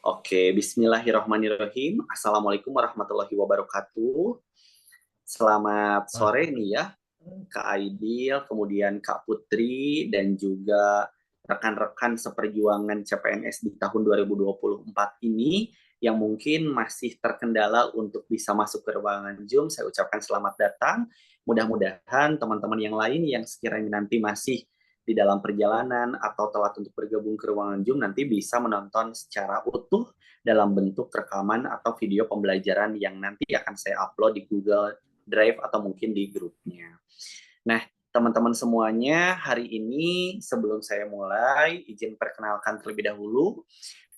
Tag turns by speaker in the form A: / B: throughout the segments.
A: Oke, bismillahirrahmanirrahim. Assalamualaikum warahmatullahi wabarakatuh. Selamat sore nih ya, Kak Aidil, kemudian Kak Putri, dan juga rekan-rekan seperjuangan CPNS di tahun 2024 ini yang mungkin masih terkendala untuk bisa masuk ke ruangan Zoom. Saya ucapkan selamat datang. Mudah-mudahan teman-teman yang lain yang sekiranya nanti masih di dalam perjalanan atau telat untuk bergabung ke ruangan Zoom nanti bisa menonton secara utuh dalam bentuk rekaman atau video pembelajaran yang nanti akan saya upload di Google Drive atau mungkin di grupnya. Nah, teman-teman semuanya, hari ini sebelum saya mulai, izin perkenalkan terlebih dahulu.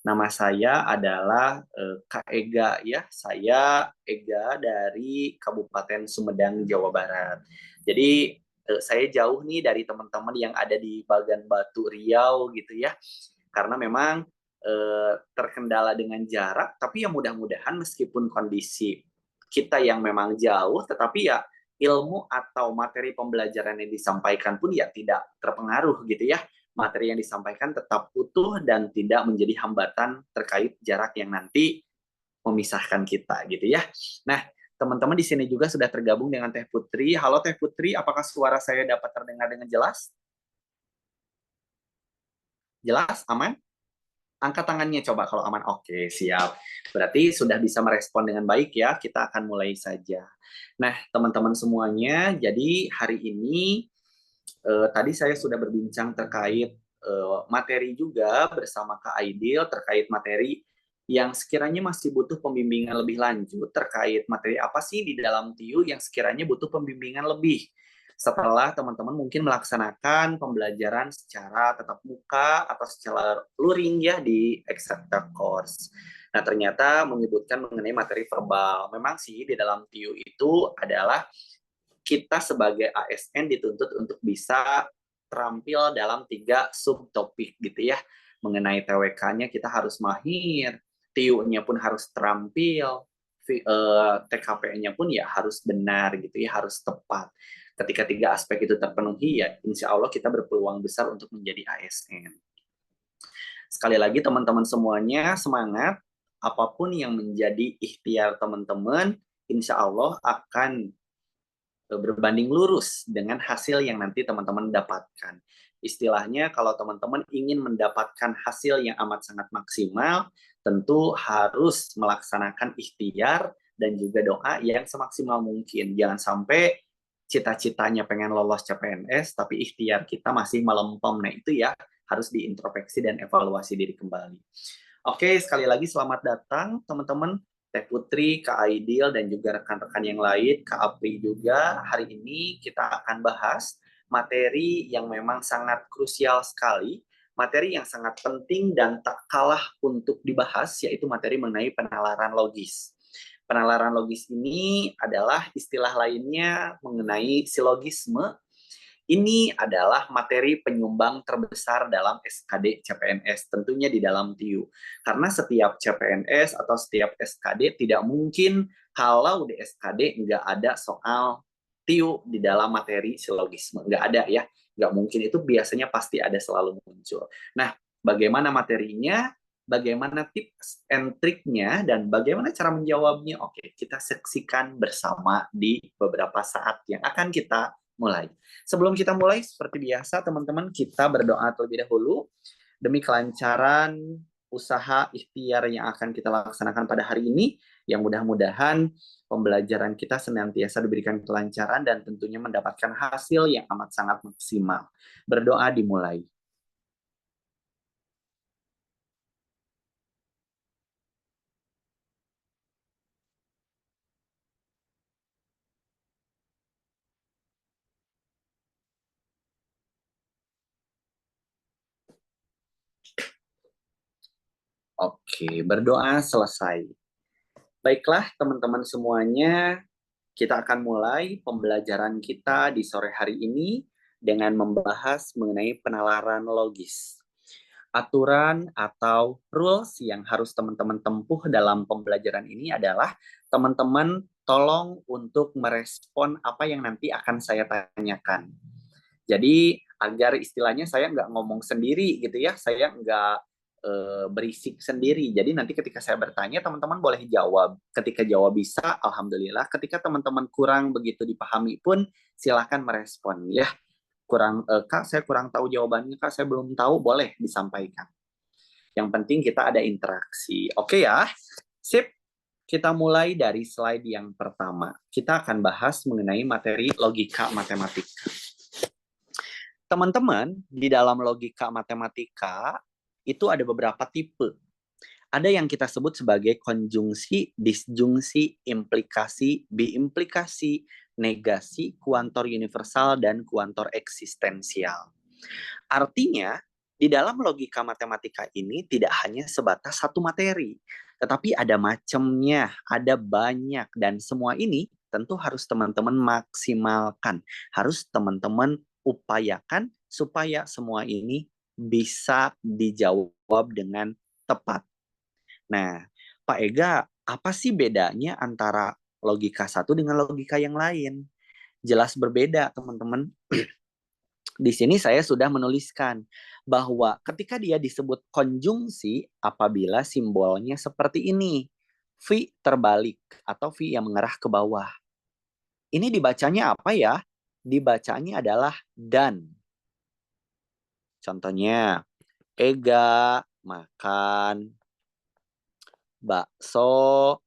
A: Nama saya adalah Kak Ega ya. Saya Ega dari Kabupaten Sumedang, Jawa Barat. Jadi saya jauh nih dari teman-teman yang ada di Bagan Batu Riau gitu ya. Karena memang terkendala dengan jarak, tapi ya mudah-mudahan meskipun kondisi kita yang memang jauh, tetapi ya ilmu atau materi pembelajaran yang disampaikan pun ya tidak terpengaruh gitu ya. Materi yang disampaikan tetap utuh dan tidak menjadi hambatan terkait jarak yang nanti memisahkan kita gitu ya. Nah, teman-teman di sini juga sudah tergabung dengan Teh Putri. Halo Teh Putri, apakah suara saya dapat terdengar dengan jelas? Jelas? Aman? Angkat tangannya coba kalau aman. Oke, siap. Berarti sudah bisa merespon dengan baik ya. Kita akan mulai saja. Nah, teman-teman semuanya, jadi hari ini tadi saya sudah berbincang terkait materi juga bersama Kak Aidil terkait materi yang sekiranya masih butuh pembimbingan lebih lanjut terkait materi apa sih di dalam TIU yang sekiranya butuh pembimbingan lebih setelah teman-teman mungkin melaksanakan pembelajaran secara tatap muka atau secara luring ya di Exacta Course. Nah, ternyata menyebutkan mengenai materi verbal. Memang sih di dalam TIU itu adalah kita sebagai ASN dituntut untuk bisa terampil dalam 3 subtopik gitu ya. Mengenai TWK-nya kita harus mahir, TIU-nya pun harus terampil, TKP-nya pun ya harus benar gitu ya, harus tepat. Ketika 3 aspek itu terpenuhi ya insya Allah kita berpeluang besar untuk menjadi ASN. Sekali lagi teman-teman semuanya semangat, apapun yang menjadi ikhtiar teman-teman, insya Allah akan berbanding lurus dengan hasil yang nanti teman-teman dapatkan. Istilahnya kalau teman-teman ingin mendapatkan hasil yang amat sangat maksimal, tentu harus melaksanakan ikhtiar dan juga doa yang semaksimal mungkin. Jangan sampai cita-citanya pengen lolos CPNS, tapi ikhtiar kita masih melempem. Nah itu ya harus diintrospeksi dan evaluasi diri kembali. Oke, sekali lagi selamat datang teman-teman Teh Putri, Kak Aidil, dan juga rekan-rekan yang lain, Kak Apri juga. Hari ini kita akan bahas materi yang memang sangat krusial sekali, materi yang sangat penting dan tak kalah untuk dibahas, yaitu materi mengenai penalaran logis. Penalaran logis ini adalah istilah lainnya mengenai silogisme. Ini adalah materi penyumbang terbesar dalam SKD CPNS, tentunya di dalam TIU. Karena setiap CPNS atau setiap SKD tidak mungkin kalau di SKD nggak ada soal TIU di dalam materi silogisme. Nggak ada ya, nggak mungkin. Itu biasanya pasti ada selalu muncul. Nah, bagaimana materinya, bagaimana tips and triknya, dan bagaimana cara menjawabnya, oke, kita saksikan bersama di beberapa saat yang akan kita mulai. Sebelum kita mulai, seperti biasa, teman-teman, kita berdoa terlebih dahulu demi kelancaran usaha ikhtiar yang akan kita laksanakan pada hari ini, yang mudah-mudahan pembelajaran kita senantiasa diberikan kelancaran dan tentunya mendapatkan hasil yang amat sangat maksimal. Berdoa dimulai. Oke, berdoa selesai. Baiklah, teman-teman semuanya, kita akan mulai pembelajaran kita di sore hari ini dengan membahas mengenai penalaran logis. Aturan atau rules yang harus teman-teman tempuh dalam pembelajaran ini adalah teman-teman tolong untuk merespon apa yang nanti akan saya tanyakan. Jadi agar istilahnya saya nggak ngomong sendiri gitu ya, saya nggak berisik sendiri. Jadi nanti ketika saya bertanya, teman-teman boleh jawab. Ketika jawab bisa, alhamdulillah. Ketika teman-teman kurang begitu dipahami pun, silahkan merespon ya. Kak, saya kurang tahu jawabannya, Kak, saya belum tahu, boleh disampaikan. Yang penting kita ada interaksi. Oke ya, sip. Kita mulai dari slide yang pertama. Kita akan bahas mengenai materi logika matematika. Teman-teman, di dalam logika matematika itu ada beberapa tipe. Ada yang kita sebut sebagai konjungsi, disjungsi, implikasi, biimplikasi, negasi, kuantor universal, dan kuantor eksistensial. Artinya, di dalam logika matematika ini tidak hanya sebatas satu materi, tetapi ada macamnya, ada banyak, dan semua ini tentu harus teman-teman maksimalkan, harus teman-teman upayakan supaya semua ini bisa dijawab dengan tepat. Nah, Pak Ega, apa sih bedanya antara logika satu dengan logika yang lain? Jelas berbeda, teman-teman. Di sini saya sudah menuliskan bahwa ketika dia disebut konjungsi apabila simbolnya seperti ini. V terbalik atau V yang mengarah ke bawah. Ini dibacanya apa ya? Dibacanya adalah dan. Contohnya, Ega makan bakso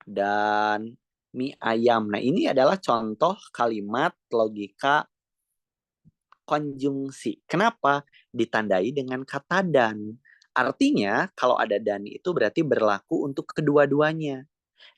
A: dan mie ayam. Nah, ini adalah contoh kalimat logika konjungsi. Kenapa? Ditandai dengan kata dan. Artinya, kalau ada dan itu berarti berlaku untuk kedua-duanya.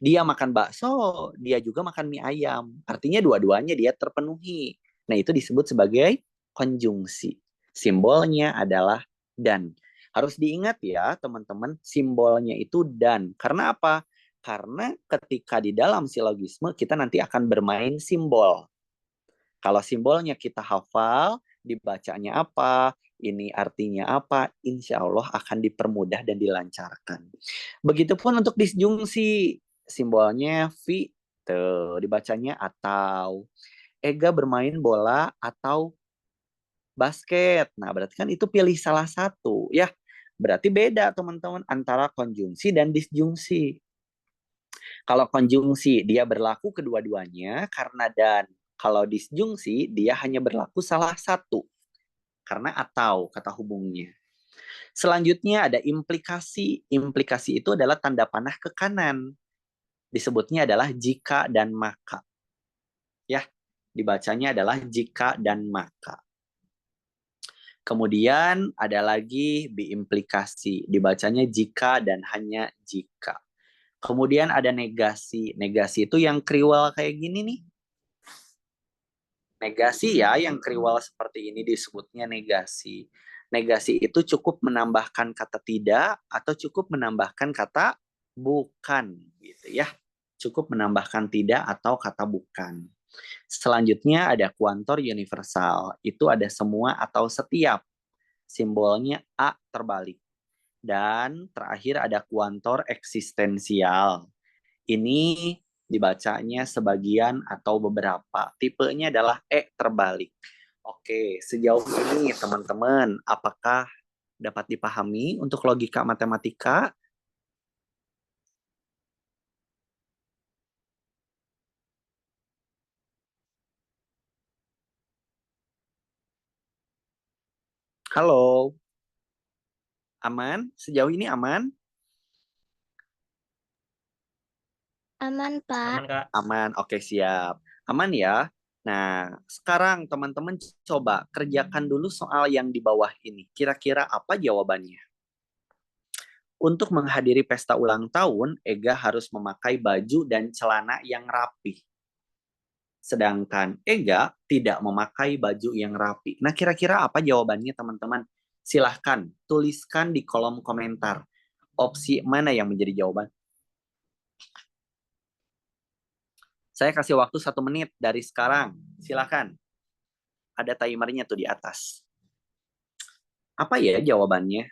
A: Dia makan bakso, dia juga makan mie ayam. Artinya dua-duanya dia terpenuhi. Nah, itu disebut sebagai konjungsi. Simbolnya adalah dan. Harus diingat ya, teman-teman, simbolnya itu dan. Karena apa? Karena ketika di dalam silogisme, kita nanti akan bermain simbol. Kalau simbolnya kita hafal, dibacanya apa, ini artinya apa, insya Allah akan dipermudah dan dilancarkan. Begitupun untuk disjungsi, simbolnya fi, tuh, dibacanya atau. Ega bermain bola atau basket. Nah, berarti kan itu pilih salah satu, ya. Berarti beda, teman-teman, antara konjungsi dan disjungsi. Kalau konjungsi, dia berlaku kedua-duanya karena dan. Kalau disjungsi, dia hanya berlaku salah satu. Karena atau, kata hubungnya. Selanjutnya ada implikasi. Implikasi itu adalah tanda panah ke kanan. Disebutnya adalah jika dan maka. Ya, dibacanya adalah jika dan maka. Kemudian ada lagi biimplikasi. Dibacanya jika dan hanya jika. Kemudian ada negasi. Negasi itu yang kriwel kayak gini nih. Negasi ya, yang kriwel seperti ini disebutnya negasi. Negasi itu cukup menambahkan kata tidak atau cukup menambahkan kata bukan gitu ya. Cukup menambahkan tidak atau kata bukan. Selanjutnya ada kuantor universal. Itu ada semua atau setiap. Simbolnya A terbalik. Dan terakhir ada kuantor eksistensial. Ini dibacanya sebagian atau beberapa. Tipenya adalah E terbalik. Oke, sejauh ini teman-teman, apakah dapat dipahami untuk logika matematika? Halo, aman? Sejauh ini aman?
B: Aman, Pak.
C: Aman, Kak.
A: Aman, oke siap. Aman ya? Nah, sekarang teman-teman coba kerjakan dulu soal yang di bawah ini. Kira-kira apa jawabannya? Untuk menghadiri pesta ulang tahun, Ega harus memakai baju dan celana yang rapi. Sedangkan Ega tidak memakai baju yang rapi. Nah, kira-kira apa jawabannya, teman-teman? Silahkan tuliskan di kolom komentar. Opsi mana yang menjadi jawaban? Saya kasih waktu 1 menit dari sekarang. Silahkan. Ada timernya tuh di atas. Apa ya jawabannya?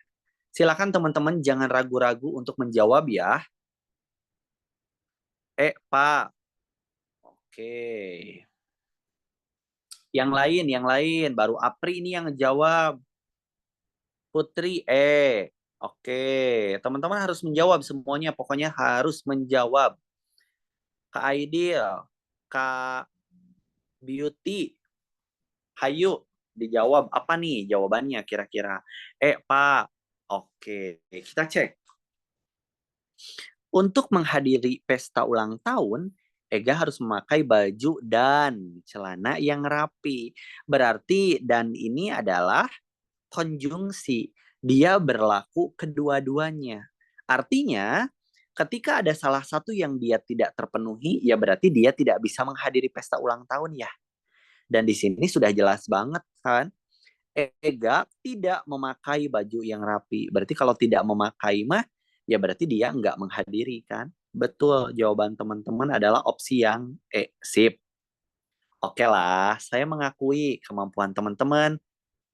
A: Silahkan teman-teman jangan ragu-ragu untuk menjawab ya. Pak. Oke. Yang lain. Baru Apri ini yang ngejawab. Putri, Oke, teman-teman harus menjawab semuanya. Pokoknya harus menjawab. Kak Aidil, Kak Beauty, Hayu, dijawab. Apa nih jawabannya kira-kira? Pak. Oke, kita cek. Untuk menghadiri pesta ulang tahun, Ega harus memakai baju dan celana yang rapi. Berarti dan ini adalah konjungsi. Dia berlaku kedua-duanya. Artinya, ketika ada salah satu yang dia tidak terpenuhi, ya berarti dia tidak bisa menghadiri pesta ulang tahun ya. Dan di sini sudah jelas banget kan, Ega tidak memakai baju yang rapi. Berarti kalau tidak memakai mah, ya berarti dia nggak menghadiri kan. Betul, jawaban teman-teman adalah opsi yang sip. Oke lah, saya mengakui kemampuan teman-teman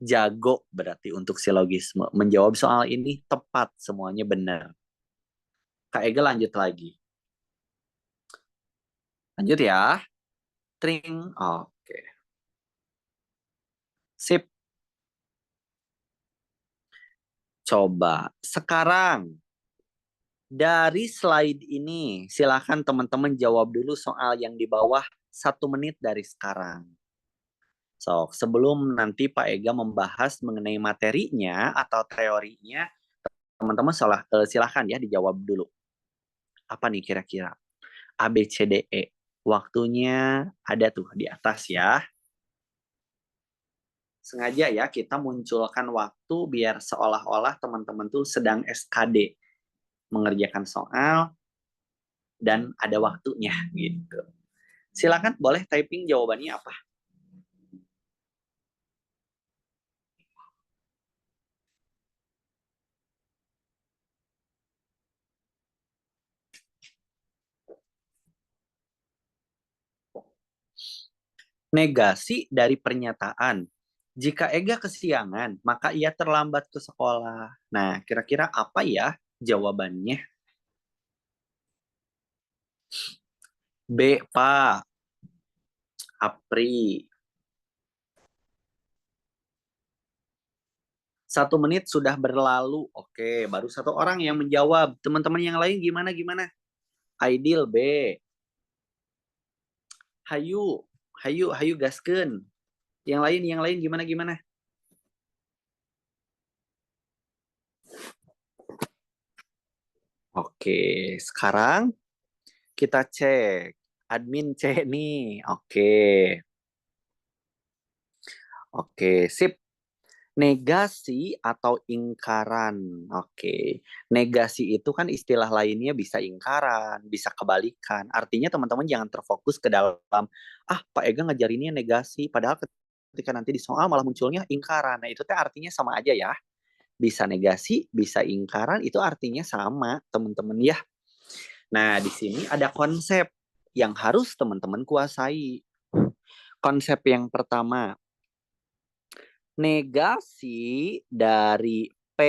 A: jago berarti untuk silogisme. Menjawab soal ini tepat, semuanya benar. Kak Ega lanjut lagi. Lanjut ya. Tring. Oke. Sip. Coba. Sekarang, dari slide ini, silakan teman-teman jawab dulu soal yang di bawah 1 menit dari sekarang. So, sebelum nanti Pak Ega membahas mengenai materinya atau teorinya, teman-teman silahkan ya dijawab dulu. Apa nih kira-kira? A, B, C, D, E. Waktunya ada tuh di atas ya. Sengaja ya kita munculkan waktu biar seolah-olah teman-teman tuh sedang SKD mengerjakan soal dan ada waktunya gitu. Silakan boleh typing jawabannya apa. Negasi dari pernyataan. Jika Ega kesiangan, maka ia terlambat ke sekolah. Nah, kira-kira apa ya jawabannya? B, Pak. Apri. 1 menit sudah berlalu. Oke, baru 1 orang yang menjawab. Teman-teman yang lain gimana? Aidil B. Hayu, Hayu gaskeun. Yang lain gimana? Oke, sekarang kita cek. Admin C nih. Oke, sip. Negasi atau ingkaran. Oke. Negasi itu kan istilah lainnya bisa ingkaran, bisa kebalikan. Artinya teman-teman jangan terfokus ke dalam, Pak Ega ngajarinnya negasi. Padahal ketika nanti di soal malah munculnya ingkaran. Nah, itu teh artinya sama aja ya. Bisa negasi, bisa ingkaran, itu artinya sama, teman-teman ya. Nah, di sini ada konsep yang harus teman-teman kuasai. Konsep yang pertama, negasi dari P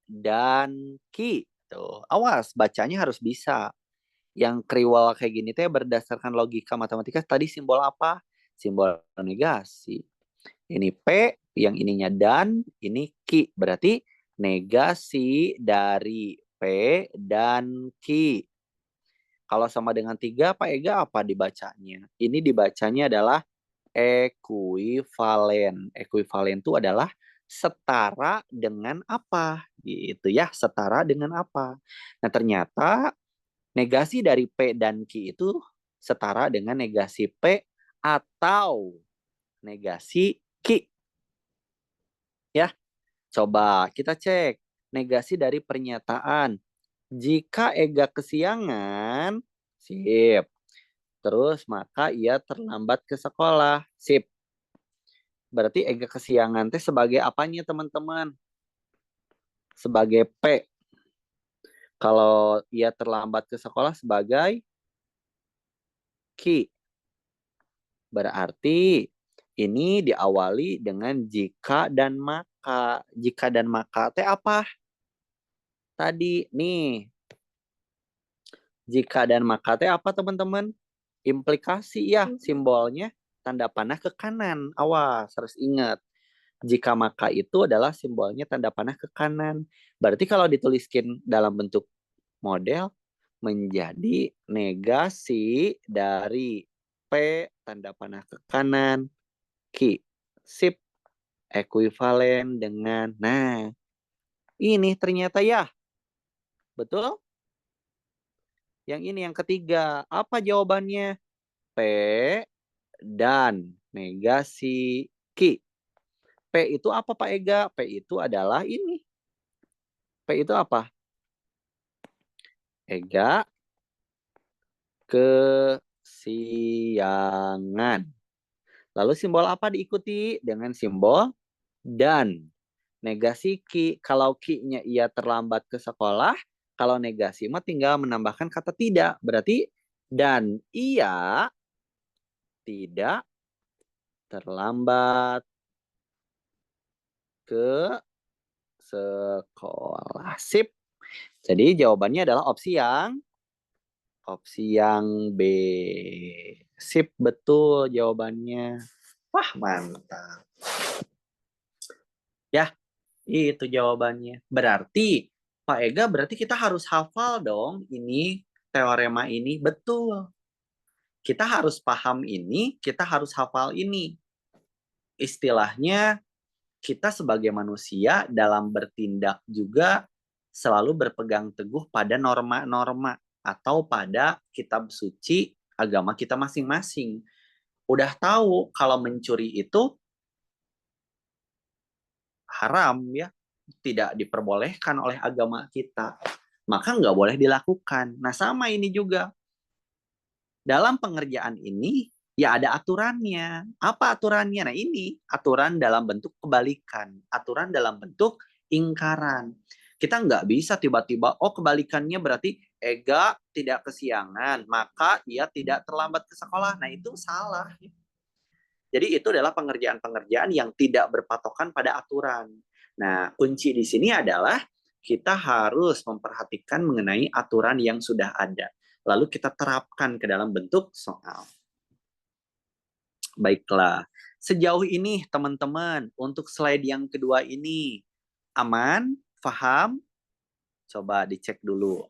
A: dan Q. Tuh, awas, bacanya harus bisa. Yang kriwal kayak gini teh berdasarkan logika matematika tadi simbol apa? Simbol negasi. Ini P, yang ininya dan, ini Q. Berarti negasi dari P dan Q. Kalau sama dengan 3, Pak Ega apa dibacanya? Ini dibacanya adalah ekuivalen. Ekuivalen itu adalah setara dengan apa? Gitu ya, setara dengan apa? Nah, ternyata negasi dari P dan Q itu setara dengan negasi P atau negasi Q. Ya, coba kita cek negasi dari pernyataan. Jika Ega kesiangan, sip. Terus maka ia terlambat ke sekolah, sip. Berarti Ega kesiangan teh sebagai apanya teman-teman? Sebagai P. Kalau ia terlambat ke sekolah sebagai Q. Berarti ini diawali dengan jika dan maka. Jika dan maka teh apa? Tadi nih. Jika dan maka teh apa teman-teman? Implikasi ya, simbolnya tanda panah ke kanan. Awas, harus ingat. Jika maka itu adalah simbolnya tanda panah ke kanan. Berarti kalau dituliskan dalam bentuk model menjadi negasi dari P tanda panah ke kanan Q. Sip, ekuivalen dengan, nah ini ternyata ya, betul? Yang ini yang ketiga, apa jawabannya? P dan negasi Q. P itu apa Pak Ega? P itu adalah ini. P itu apa? Ega, kesiangan. Lalu simbol apa diikuti? Dengan simbol dan. Negasi ki, kalau ki-nya ia terlambat ke sekolah, kalau negasi mah tinggal menambahkan kata tidak. Berarti dan ia tidak terlambat ke sekolah. Sip. Jadi jawabannya adalah opsi yang B. Sip, betul jawabannya. Wah, mantap. Ya, itu jawabannya. Berarti, Pak Ega, berarti kita harus hafal dong ini, teorema ini. Betul. Kita harus paham ini, kita harus hafal ini. Istilahnya, kita sebagai manusia dalam bertindak juga selalu berpegang teguh pada norma-norma atau pada kitab suci agama kita masing-masing. Udah tahu kalau mencuri itu haram ya, tidak diperbolehkan oleh agama kita, maka nggak boleh dilakukan. Nah sama ini juga, dalam pengerjaan ini ya ada aturannya. Apa aturannya? Nah ini aturan dalam bentuk kebalikan, aturan dalam bentuk ingkaran. Kita nggak bisa tiba-tiba, oh kebalikannya berarti Ega tidak kesiangan, maka ia tidak terlambat ke sekolah. Nah itu salah. Jadi itu adalah pengerjaan-pengerjaan yang tidak berpatokan pada aturan. Nah, kunci di sini adalah kita harus memperhatikan mengenai aturan yang sudah ada. Lalu kita terapkan ke dalam bentuk soal. Baiklah, sejauh ini teman-teman, untuk slide yang kedua ini, aman? Paham? Coba dicek dulu.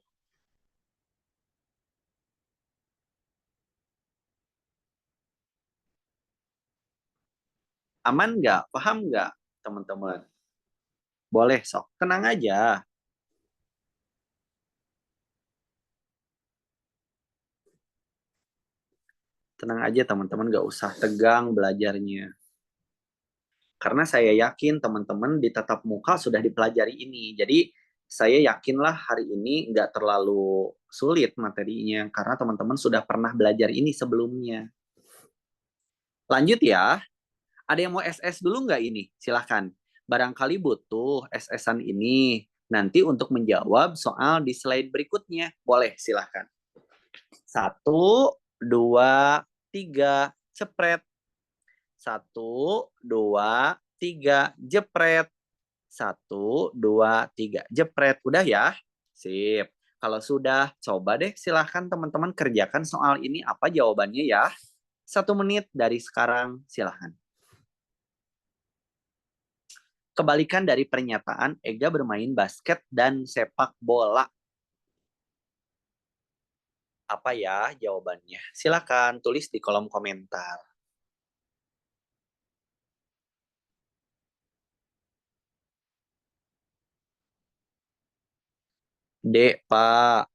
A: Aman nggak? Paham nggak, teman-teman? Boleh, sok. Tenang aja. Tenang aja, teman-teman. Nggak usah tegang belajarnya. Karena saya yakin teman-teman di tatap muka sudah dipelajari ini. Jadi saya yakinlah hari ini nggak terlalu sulit materinya karena teman-teman sudah pernah belajar ini sebelumnya. Lanjut ya. Ada yang mau SS dulu nggak ini? Silahkan. Barangkali butuh SS-an ini nanti untuk menjawab soal di slide berikutnya. Boleh, silahkan. 1, 2, 3, cepret. 1, 2, 3, jepret. 1, 2, 3, jepret. Udah ya? Sip. Kalau sudah, coba deh silahkan teman-teman kerjakan soal ini. Apa jawabannya ya? 1 menit dari sekarang, silahkan. Kebalikan dari pernyataan Ega bermain basket dan sepak bola. Apa ya jawabannya? Silahkan tulis di kolom komentar. D, Pak.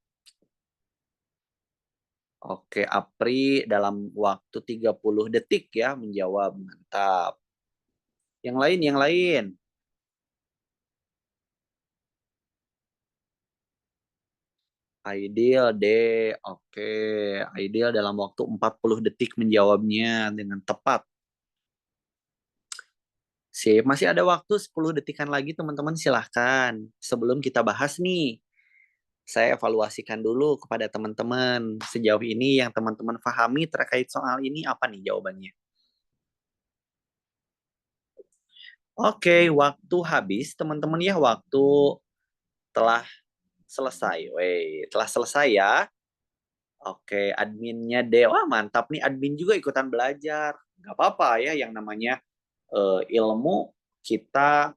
A: Oke, Apri dalam waktu 30 detik ya menjawab. Mantap. Yang lain, yang lain. Ideal D. Oke, ideal dalam waktu 40 detik menjawabnya dengan tepat. Sip, masih ada waktu 10 detikan lagi teman-teman silahkan. Sebelum kita bahas nih, saya evaluasikan dulu kepada teman-teman. Sejauh ini yang teman-teman pahami terkait soal ini apa nih jawabannya? Oke, waktu habis teman-teman ya, waktu telah selesai. Weh, telah selesai ya. Oke, adminnya D. Wah, mantap nih admin juga ikutan belajar. Gak apa-apa ya yang namanya ilmu kita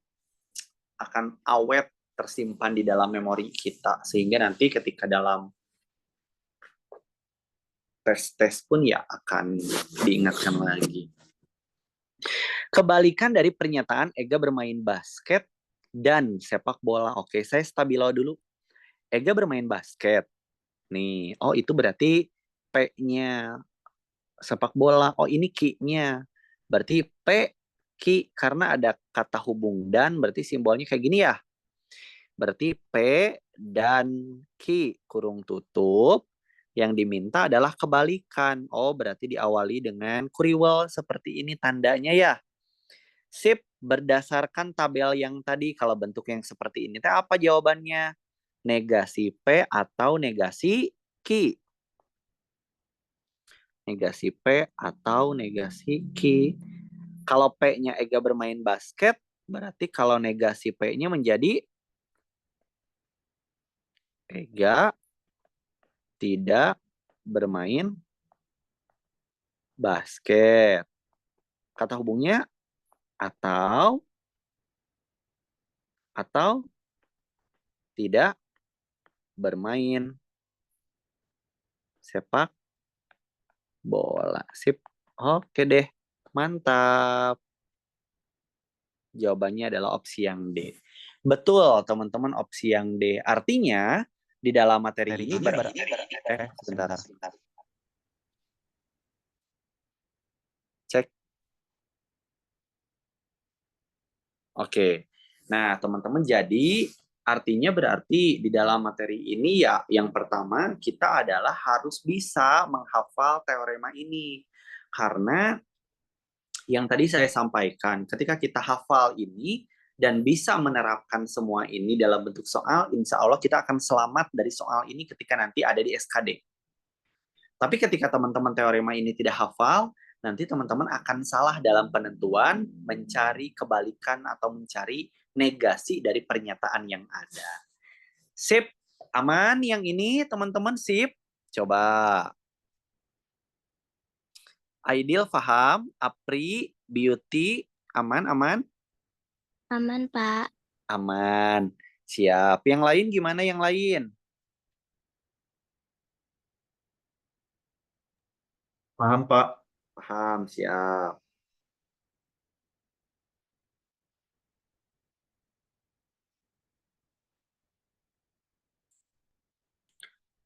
A: akan awet tersimpan di dalam memori kita, sehingga nanti ketika dalam tes-tes pun ya akan diingatkan lagi. Kebalikan dari pernyataan Ega bermain basket dan sepak bola. Oke, saya stabilo dulu. Ega bermain basket. Nih, oh itu berarti P-nya sepak bola. Oh ini Q-nya. Berarti P, Q, karena ada kata hubung dan, berarti simbolnya kayak gini ya. Berarti P dan Q kurung tutup. Yang diminta adalah kebalikan. Oh berarti diawali dengan kuriwel seperti ini tandanya ya. Sip, berdasarkan tabel yang tadi, kalau bentuk yang seperti ini, apa jawabannya? Negasi P atau negasi Q? Negasi P atau negasi Q? Kalau P-nya Ega bermain basket, berarti kalau negasi P-nya menjadi Ega tidak bermain basket. Kata hubungnya atau tidak bermain sepak bola. Sip. Oke deh. Mantap. Jawabannya adalah opsi yang D. Betul, teman-teman, opsi yang D. Artinya, di dalam materi ini sebentar. Cek. Oke. Nah, teman-teman, jadi artinya berarti di dalam materi ini ya yang pertama kita adalah harus bisa menghafal teorema ini. Karena yang tadi saya sampaikan, ketika kita hafal ini dan bisa menerapkan semua ini dalam bentuk soal, insya Allah kita akan selamat dari soal ini ketika nanti ada di SKD. Tapi ketika teman-teman teorema ini tidak hafal, nanti teman-teman akan salah dalam penentuan, mencari kebalikan atau mencari negasi dari pernyataan yang ada. Sip, aman yang ini teman-teman, sip? Coba. Aidil paham, Apri, Beauty, aman?
B: Aman, Pak.
A: Aman. Siap. Yang lain gimana yang lain?
C: Paham, Pak.
A: Paham, siap.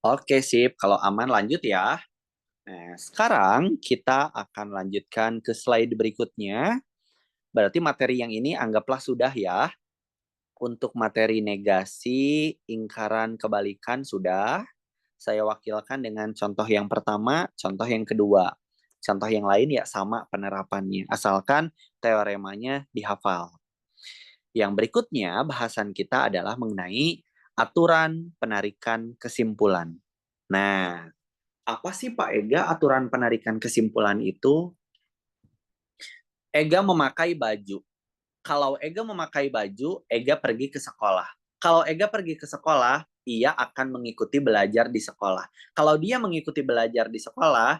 A: Oke, sip. Kalau aman lanjut ya. Nah, sekarang kita akan lanjutkan ke slide berikutnya. Berarti materi yang ini anggaplah sudah ya. Untuk materi negasi, ingkaran, kebalikan sudah. Saya wakilkan dengan contoh yang pertama, contoh yang kedua. Contoh yang lain ya sama penerapannya. Asalkan teoremanya dihafal. Yang berikutnya bahasan kita adalah mengenai aturan penarikan kesimpulan. Nah, apa sih Pak Ega aturan penarikan kesimpulan itu? Ega memakai baju. Kalau Ega memakai baju, Ega pergi ke sekolah. Kalau Ega pergi ke sekolah, ia akan mengikuti belajar di sekolah. Kalau dia mengikuti belajar di sekolah,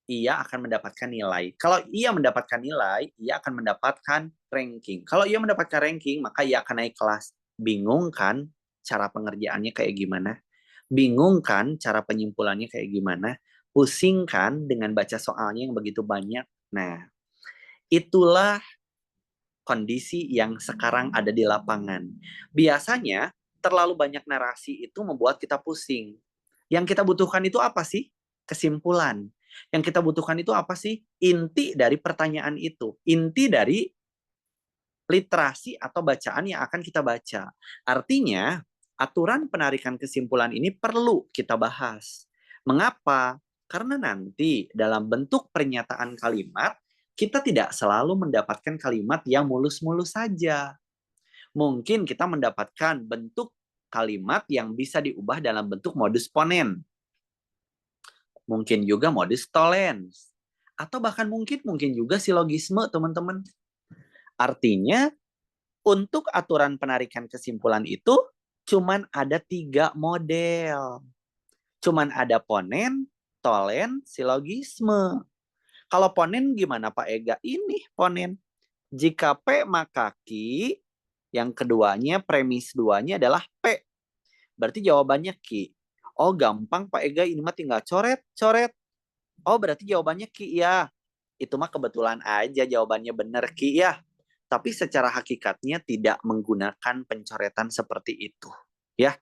A: ia akan mendapatkan nilai. Kalau ia mendapatkan nilai, ia akan mendapatkan ranking. Kalau ia mendapatkan ranking, maka ia akan naik kelas. Bingung kan cara pengerjaannya kayak gimana? Bingung kan cara penyimpulannya kayak gimana? Pusing kan dengan baca soalnya yang begitu banyak? Nah, itulah kondisi yang sekarang ada di lapangan. Biasanya terlalu banyak narasi itu membuat kita pusing. Yang kita butuhkan itu apa sih? Kesimpulan. Yang kita butuhkan itu apa sih? Inti dari pertanyaan itu. Inti dari literasi atau bacaan yang akan kita baca. Artinya, aturan penarikan kesimpulan ini perlu kita bahas. Mengapa? Karena nanti dalam bentuk pernyataan kalimat, kita tidak selalu mendapatkan kalimat yang mulus-mulus saja. Mungkin kita mendapatkan bentuk kalimat yang bisa diubah dalam bentuk modus ponen. Mungkin juga modus tollens. Atau bahkan mungkin juga silogisme, teman-teman. Artinya, untuk aturan penarikan kesimpulan itu cuman ada 3 model. Cuman ada ponen, tolen, silogisme. Kalau ponen gimana Pak Ega? Ini ponen. Jika P maka Q, yang keduanya premis duanya adalah P. Berarti jawabannya Q. Oh gampang Pak Ega, ini mah tinggal coret-coret. Oh berarti jawabannya Q ya. Itu mah kebetulan aja jawabannya benar Q ya. Tapi secara hakikatnya tidak menggunakan pencoretan seperti itu. Ya,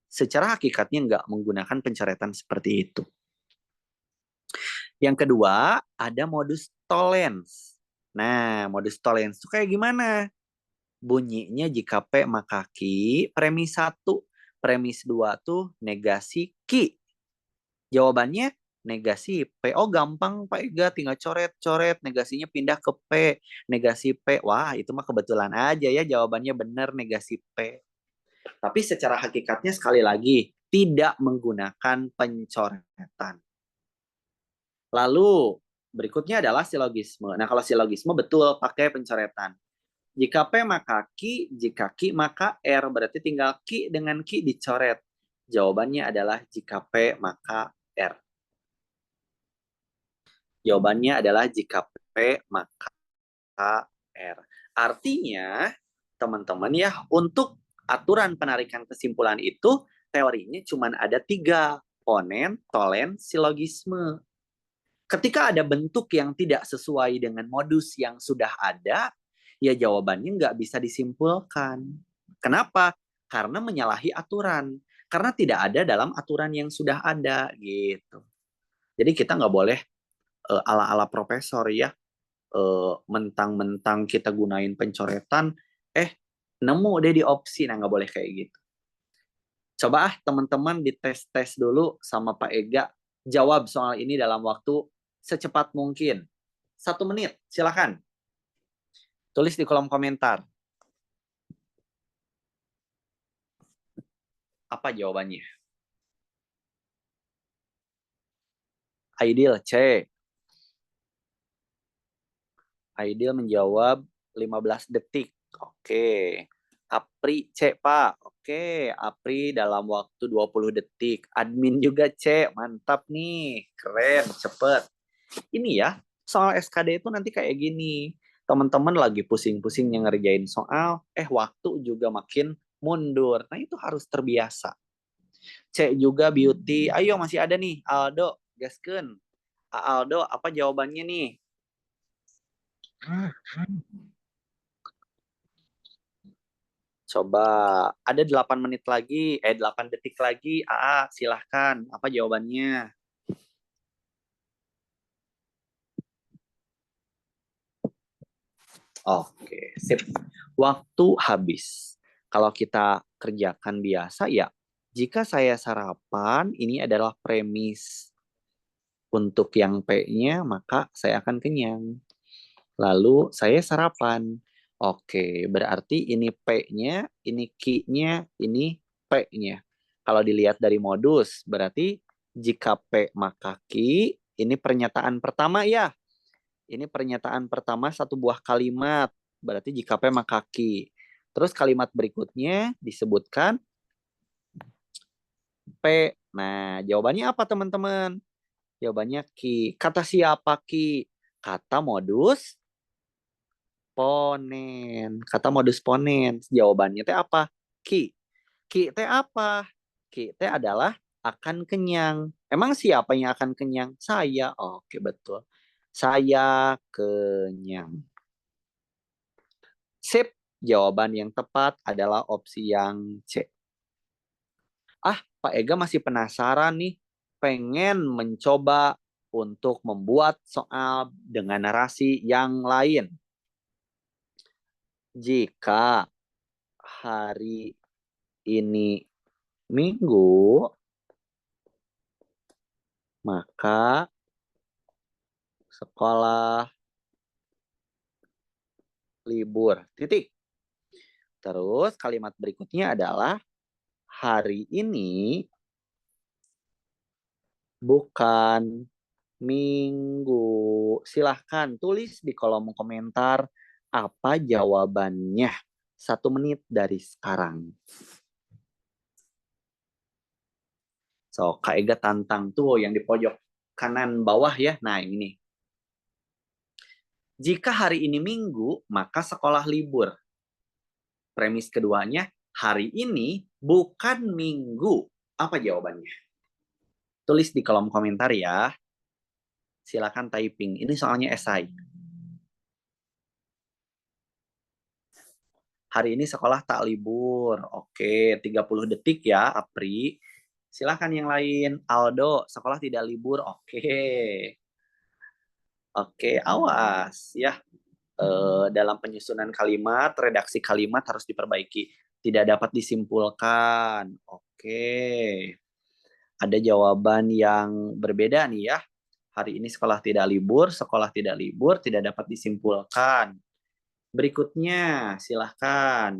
A: secara hakikatnya nggak menggunakan pencoretan seperti itu. Yang kedua, ada modus tollens. Nah, modus tollens itu kayak gimana? Bunyinya jika P maka Q, premis 1, premis 2 tuh negasi Q. Jawabannya negasi P. Oh gampang Pak Ega, tinggal coret-coret, negasinya pindah ke P, negasi P. Wah, itu mah kebetulan aja ya, jawabannya benar negasi P. Tapi secara hakikatnya sekali lagi, tidak menggunakan pencoretan. Lalu berikutnya adalah silogisme. Nah, kalau silogisme betul pakai pencoretan. Jika P maka Q, jika Q maka R. Berarti tinggal Q dengan Q dicoret. Jawabannya adalah jika P maka R. Jawabannya adalah jika P maka R. Artinya, teman-teman ya, untuk aturan penarikan kesimpulan itu, teorinya cuma ada 3. Ponen, tolen, silogisme. Ketika ada bentuk yang tidak sesuai dengan modus yang sudah ada, ya jawabannya nggak bisa disimpulkan. Kenapa? Karena menyalahi aturan. Karena tidak ada dalam aturan yang sudah ada gitu. Jadi kita nggak boleh ala-ala profesor ya, mentang-mentang kita gunain pencoretan, nemu deh di opsi. Nah nggak boleh kayak gitu. Coba teman-teman dites-tes dulu sama Pak Ega, jawab soal ini dalam waktu secepat mungkin. 1 menit, silakan. Tulis di kolom komentar. Apa jawabannya? Aidil C. Aidil menjawab 15 detik. Oke. Apri C, Pak. Oke, Apri dalam waktu 20 detik. Admin juga C. Mantap nih. Keren, cepet. Ini ya, soal SKD itu nanti kayak gini. Teman-teman lagi pusing-pusingnya ngerjain soal, waktu juga makin mundur. Nah, itu harus terbiasa. C juga beauty. Ayo masih ada nih, Aldo, gaskeun. Aldo, apa jawabannya nih? Coba, ada 8 menit lagi, 8 detik lagi. Silahkan. Apa jawabannya? Oke, sip. Waktu habis. Kalau kita kerjakan biasa ya, jika saya sarapan, ini adalah premis. Untuk yang P-nya, maka saya akan kenyang. Lalu saya sarapan. Oke, berarti ini P-nya, ini Q-nya, ini P-nya. Kalau dilihat dari modus, berarti jika P maka Q, ini pernyataan pertama ya. Ini pernyataan pertama satu buah kalimat. Berarti jika P maka Q. Terus kalimat berikutnya disebutkan P. Nah, jawabannya apa teman-teman? Jawabannya Q. Kata siapa Q? Kata modus ponen. Kata modus ponen. Jawabannya teh apa? Q. Q teh apa? Q teh adalah akan kenyang. Emang siapa yang akan kenyang? Saya. Oke, betul. Saya kenyang. Sip. Jawaban yang tepat adalah opsi yang C. Pak Ega masih penasaran nih. Pengen mencoba untuk membuat soal dengan narasi yang lain. Jika hari ini Minggu, maka sekolah libur. Titik. Terus kalimat berikutnya adalah hari ini bukan Minggu. Silahkan tulis di kolom komentar apa jawabannya. 1 menit dari sekarang. So, Kak Ega tantang tuh yang di pojok kanan bawah ya. Nah, ini. Jika hari ini Minggu, maka sekolah libur. Premis keduanya, hari ini bukan Minggu. Apa jawabannya? Tulis di kolom komentar ya. Silakan typing. Ini soalnya esai. Hari ini sekolah tak libur. Oke, 30 detik ya, Apri. Silakan yang lain. Aldo, sekolah tidak libur. Oke. Oke, awas ya. Dalam penyusunan kalimat, redaksi kalimat harus diperbaiki. Tidak dapat disimpulkan. Oke. Ada jawaban yang berbeda nih ya. Hari ini sekolah tidak libur, tidak dapat disimpulkan. Berikutnya, silahkan.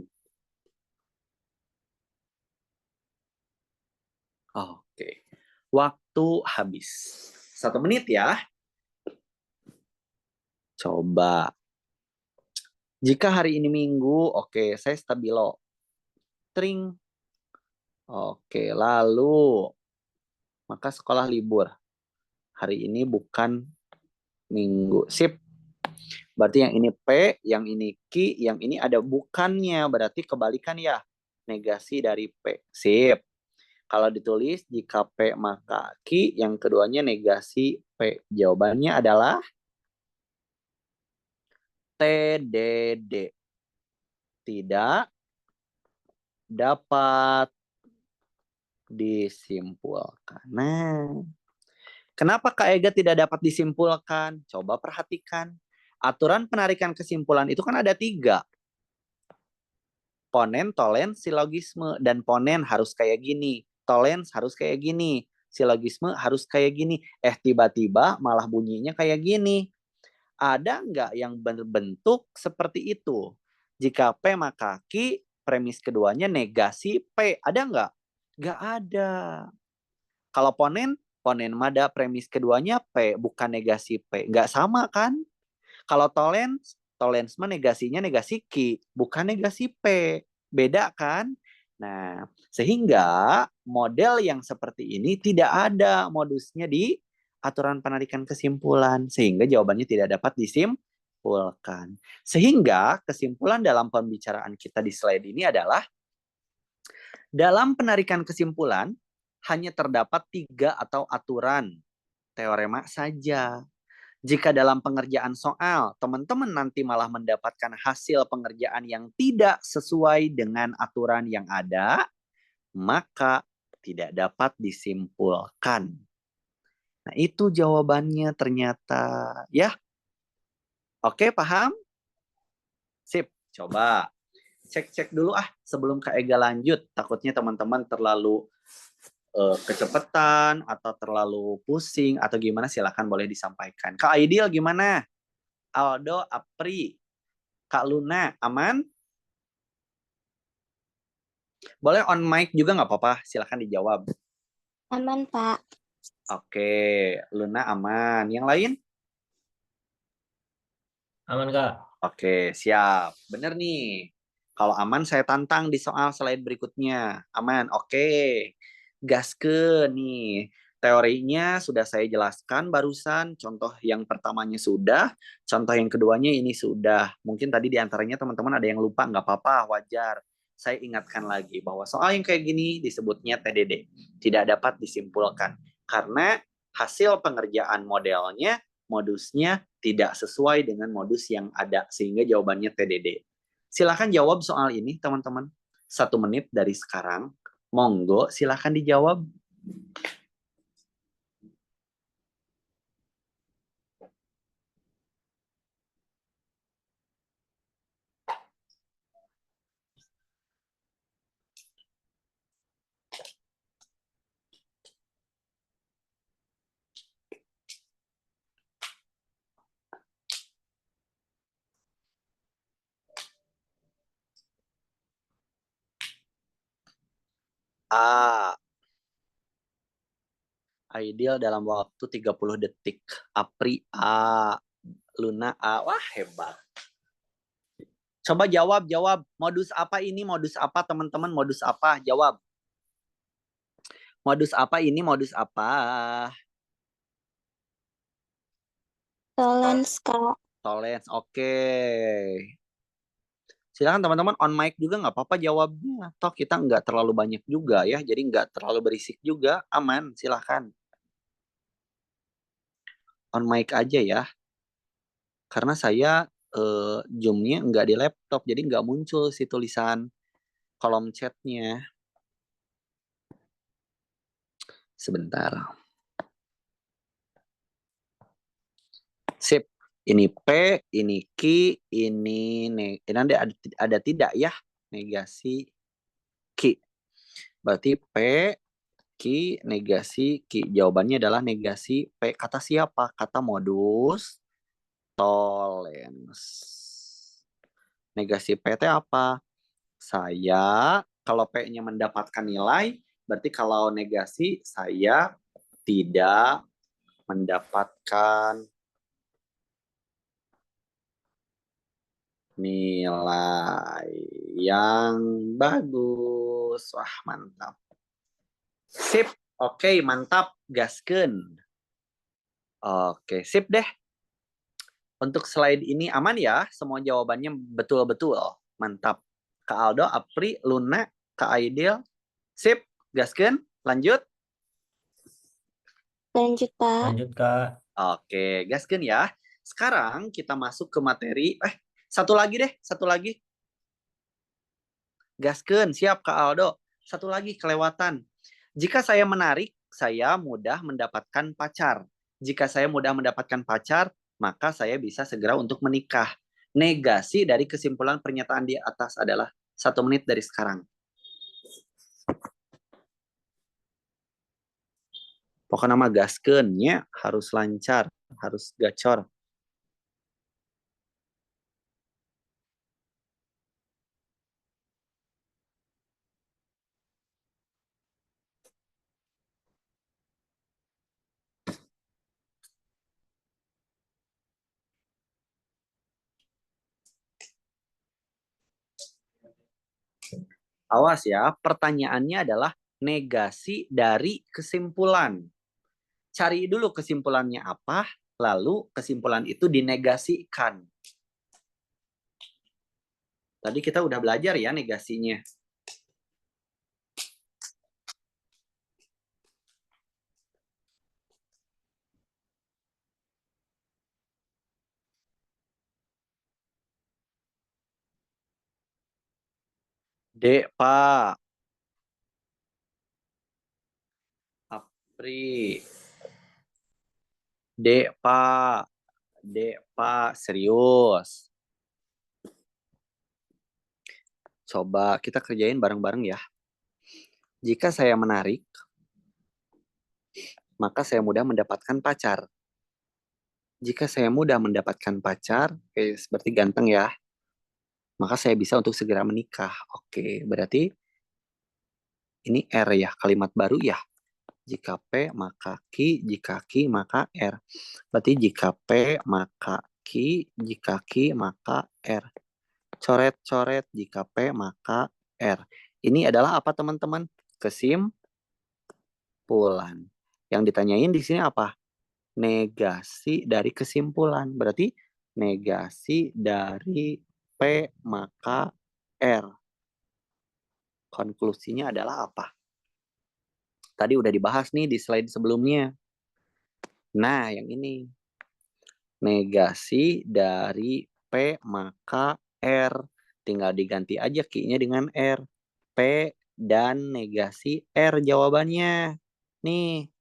A: Oke. Waktu habis. 1 menit ya. Coba. Jika hari ini Minggu, oke, saya stabilo. Tring. Oke, lalu maka sekolah libur. Hari ini bukan Minggu. Sip. Berarti yang ini P, yang ini Q, yang ini ada bukannya. Berarti kebalikan ya. Negasi dari P. Sip. Kalau ditulis jika P maka Q, yang keduanya negasi P. Jawabannya adalah TDD. Tidak dapat disimpulkan. Nah, kenapa Kak Ega tidak dapat disimpulkan? Coba perhatikan. Aturan penarikan kesimpulan itu kan ada 3. Ponen, tolen, silogisme. Dan ponen harus kayak gini. Tolens harus kayak gini. Silogisme harus kayak gini. Tiba-tiba malah bunyinya kayak gini. Ada nggak yang berbentuk seperti itu? Jika P maka Q, premis keduanya negasi P. Ada nggak? Nggak ada. Kalau ponen, ponen mada premis keduanya P, bukan negasi P. Nggak sama kan? Kalau tolens, tolens mah negasinya negasi Q, bukan negasi P. Beda kan? Nah, sehingga model yang seperti ini tidak ada modusnya di aturan penarikan kesimpulan. Sehingga jawabannya tidak dapat disimpulkan. Sehingga kesimpulan dalam pembicaraan kita di slide ini adalah dalam penarikan kesimpulan hanya terdapat 3 atau aturan teorema saja. Jika dalam pengerjaan soal, teman-teman nanti malah mendapatkan hasil pengerjaan yang tidak sesuai dengan aturan yang ada, maka tidak dapat disimpulkan. Nah, itu jawabannya ternyata. Ya, oke, paham? Sip, coba. Cek-cek dulu sebelum Kak Ega lanjut. Takutnya teman-teman terlalu kecepatan atau terlalu pusing atau gimana, silakan boleh disampaikan. Kak Aidil gimana? Aldo, Apri, Kak Luna, aman? Boleh on mic juga nggak apa-apa, silakan dijawab.
B: Aman, Pak.
A: Oke, Luna aman. Yang lain?
C: Aman, Kak.
A: Oke, siap. Bener nih. Kalau aman saya tantang di soal slide berikutnya. Aman, oke. Gaske nih. Teorinya sudah saya jelaskan barusan. Contoh yang pertamanya sudah. Contoh yang keduanya ini sudah. Mungkin tadi diantaranya teman-teman ada yang lupa. Nggak apa-apa, wajar. Saya ingatkan lagi bahwa soal yang kayak gini disebutnya TDD. Tidak dapat disimpulkan. Karena hasil pengerjaan modelnya, modusnya tidak sesuai dengan modus yang ada. Sehingga jawabannya TDD. Silakan jawab soal ini, teman-teman. 1 menit dari sekarang. Monggo, silakan dijawab. A. Ideal dalam waktu 30 detik. Apri A. Luna A. Wah, hebat. Coba jawab. Modus apa ini? Modus apa, teman-teman? Modus apa? Jawab. Modus apa ini? Modus apa?
B: Tolens, Kak.
A: Tolens, oke. Silakan teman-teman on mic juga nggak apa-apa jawabnya. Toh kita nggak terlalu banyak juga ya, jadi nggak terlalu berisik juga, aman. Silakan on mic aja ya. Karena saya Zoom-nya nggak di laptop, jadi nggak muncul si tulisan kolom chatnya. Sebentar. Sip. Ini P, ini Q, ini ada tidak ya negasi Q. Berarti P, Q, negasi Q. Jawabannya adalah negasi P. Kata siapa? Kata modus tollens. Negasi P itu apa? Saya, kalau P-nya mendapatkan nilai, berarti kalau negasi saya tidak mendapatkan nilai yang bagus. Wah, mantap. Sip. Oke, mantap. Gaskeun. Oke, sip deh. Untuk slide ini aman ya? Semua jawabannya betul-betul. Mantap. Kak Aldo, Apri, Luna, Kak Aidil. Sip. Gaskeun. Lanjut.
B: Lanjut, Pak.
C: Lanjut, Kak.
A: Oke, gaskeun ya. Sekarang kita masuk ke materi. Satu lagi deh. Satu lagi. Gaskeun. Siap, Kak Aldo. Satu lagi kelewatan. Jika saya menarik, saya mudah mendapatkan pacar. Jika saya mudah mendapatkan pacar, maka saya bisa segera untuk menikah. Negasi dari kesimpulan pernyataan di atas adalah 1 menit dari sekarang. Pokoknya nama gaskeunnya harus lancar, harus gacor. Awas ya, pertanyaannya adalah negasi dari kesimpulan. Cari dulu kesimpulannya apa, lalu kesimpulan itu dinegasikan. Tadi kita udah belajar ya negasinya. D, Pak. Apri. D, Pak. D, Pak. Serius. Coba kita kerjain bareng-bareng ya. Jika saya menarik, maka saya mudah mendapatkan pacar. Jika saya mudah mendapatkan pacar, seperti ganteng ya, maka saya bisa untuk segera menikah. Oke, berarti ini R ya, kalimat baru ya. Jika P maka Q, jika Q maka R. Berarti jika P maka Q, jika Q maka R. Coret-coret, jika P maka R. Ini adalah apa teman-teman? Kesimpulan. Yang ditanyain di sini apa? Negasi dari kesimpulan. Berarti negasi dari P maka R. Konklusinya adalah apa? Tadi udah dibahas nih di slide sebelumnya. Nah, yang ini. Negasi dari P maka R. Tinggal diganti aja Q-nya dengan R. P dan negasi R jawabannya. Nih.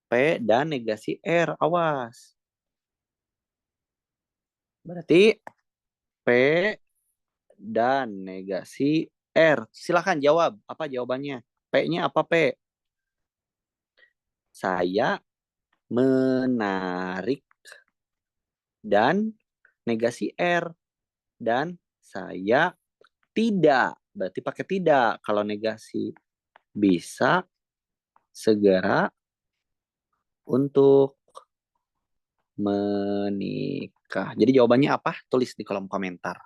A: P dan negasi R. Awas. Berarti P dan negasi R. Silahkan jawab. Apa jawabannya? P-nya apa P? Saya menarik dan negasi R. Dan saya tidak. Berarti pakai tidak. Kalau negasi bisa segera untuk menikah. Jadi jawabannya apa? Tulis di kolom komentar.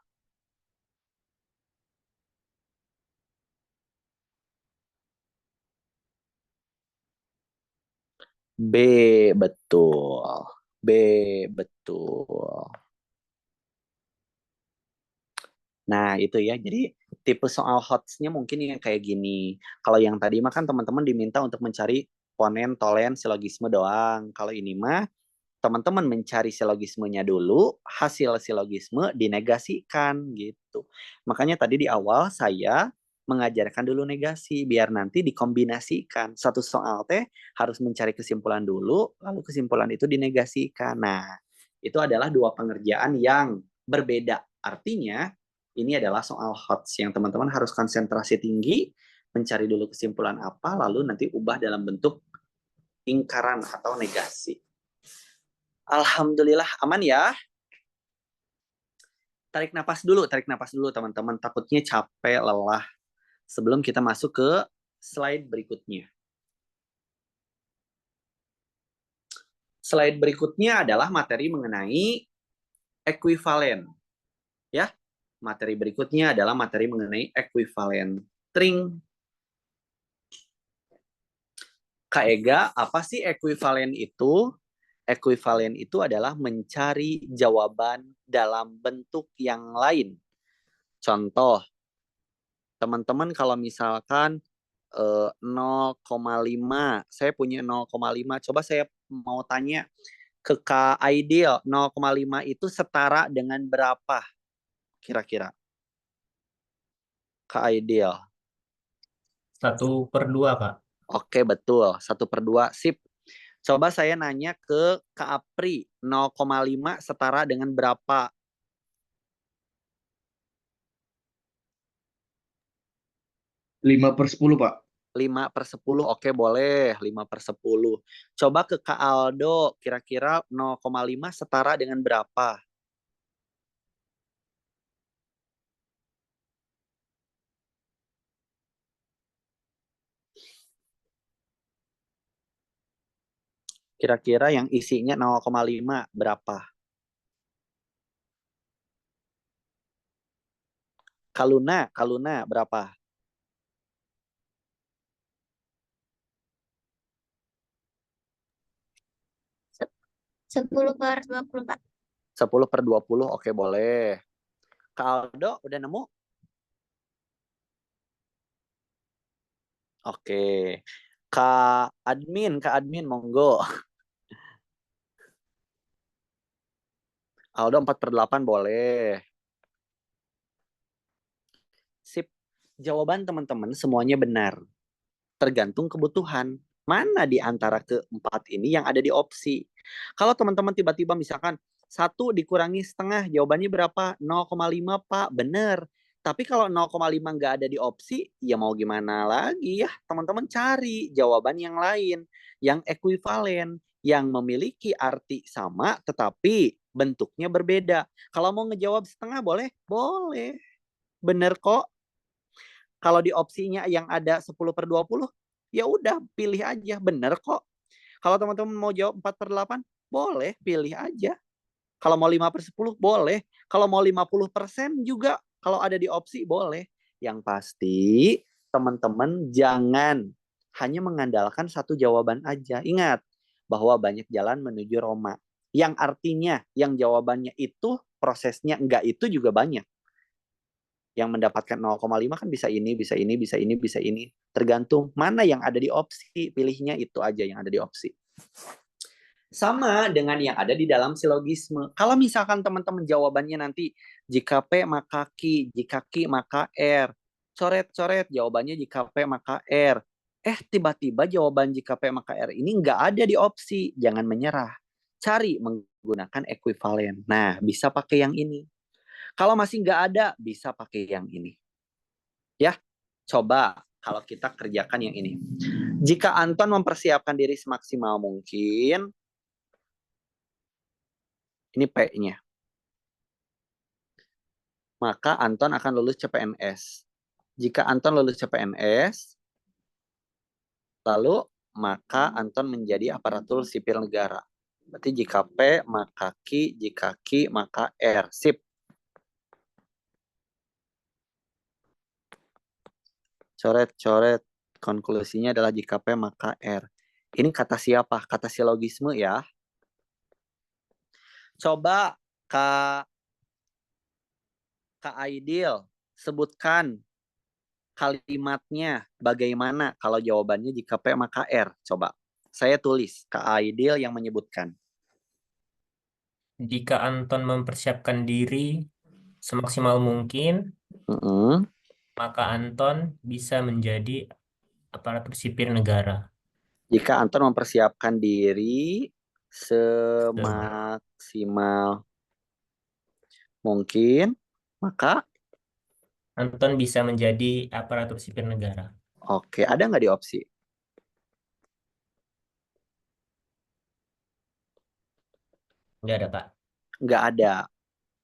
A: B betul. B betul. Betul. Nah, itu ya. Jadi tipe soal HOTS-nya mungkin yang kayak gini. Kalau yang tadi mah kan teman-teman diminta untuk mencari ponen, tolen, silogisme doang. Kalau ini mah teman-teman mencari silogismenya dulu, hasil silogisme dinegasikan gitu. Makanya tadi di awal saya mengajarkan dulu negasi biar nanti dikombinasikan. Satu soal teh harus mencari kesimpulan dulu, lalu kesimpulan itu dinegasikan. Nah, itu adalah dua pengerjaan yang berbeda. Artinya ini adalah soal HOTS yang teman-teman harus konsentrasi tinggi, mencari dulu kesimpulan apa, lalu nanti ubah dalam bentuk ingkaran atau negasi. Alhamdulillah aman ya. Tarik napas dulu teman-teman. Takutnya capek, lelah. Sebelum kita masuk ke slide berikutnya. Slide berikutnya adalah materi mengenai ekuivalen. Ya, materi berikutnya adalah materi mengenai ekuivalen. Tring. Kak Ega, apa sih ekuivalen itu? Ekuivalen itu adalah mencari jawaban dalam bentuk yang lain. Contoh, teman-teman kalau misalkan 0,5, saya punya 0,5. Coba saya mau tanya ke Kak Aidil, 0,5 itu setara dengan berapa kira-kira? Kak Aidil.
C: 1/2, Pak.
A: Oke, betul. 1/2. Sip. Coba saya nanya ke Kak Apri, 0,5 setara dengan berapa?
C: 5/10, Pak.
A: 5/10, oke boleh. 5/10. Coba ke Kak Aldo, kira-kira 0,5 setara dengan berapa? Kira-kira yang isinya 0,5 berapa? Kaluna berapa?
B: 10/20, Pak.
A: 10/20, oke boleh. Kak Aldo, udah nemu? Oke. Kak admin, monggo. Aldo 4/8 boleh. Sip. Jawaban teman-teman semuanya benar. Tergantung kebutuhan. Mana di antara keempat ini yang ada di opsi? Kalau teman-teman tiba-tiba misalkan 1 dikurangi 1/2, jawabannya berapa? 0,5, Pak. Benar. Tapi kalau 0,5 nggak ada di opsi, ya mau gimana lagi ya? Teman-teman cari jawaban yang lain, yang ekuivalen, yang memiliki arti sama, tetapi bentuknya berbeda. Kalau mau ngejawab setengah boleh? Boleh. Bener kok. Kalau di opsinya yang ada 10/20, ya udah pilih aja, bener kok. Kalau teman-teman mau jawab 4/8, boleh pilih aja. Kalau mau 5/10, boleh. Kalau mau 50% juga, kalau ada di opsi, boleh. Yang pasti, teman-teman jangan hanya mengandalkan satu jawaban aja. Ingat, bahwa banyak jalan menuju Roma. Yang artinya, yang jawabannya itu, prosesnya enggak itu juga banyak. Yang mendapatkan 0,5 kan bisa ini, bisa ini, bisa ini, bisa ini. Tergantung mana yang ada di opsi, pilihnya itu aja yang ada di opsi. Sama dengan yang ada di dalam silogisme. Kalau misalkan teman-teman jawabannya nanti jika P maka Q, jika Q maka R. Coret-coret jawabannya jika P maka R. Tiba-tiba jawaban jika P maka R ini nggak ada di opsi. Jangan menyerah. Cari menggunakan ekuivalen. Nah, bisa pakai yang ini. Kalau masih nggak ada, bisa pakai yang ini. Ya, coba kalau kita kerjakan yang ini. Jika Anton mempersiapkan diri semaksimal mungkin, ini P-nya. Maka Anton akan lulus CPNS. Jika Anton lulus CPNS, lalu maka Anton menjadi aparatur sipil negara. Berarti jika P, maka Q, jika Q, maka R. Sip. Coret-coret. Konklusinya adalah jika P, maka R. Ini kata siapa? Kata silogisme ya. Coba Kak Aidil sebutkan kalimatnya bagaimana kalau jawabannya jika P maka R. Coba saya tulis Kak Aidil yang menyebutkan.
D: Jika Anton mempersiapkan diri semaksimal mungkin,
A: Mm-mm.
D: maka Anton bisa menjadi aparatur sipil negara.
A: Jika Anton mempersiapkan diri
D: Sem-
A: semaksimal mungkin, maka
D: Anton bisa menjadi aparatur sipil negara.
A: oke, ada nggak di opsi?
D: Nggak ada, Pak.
A: Nggak ada.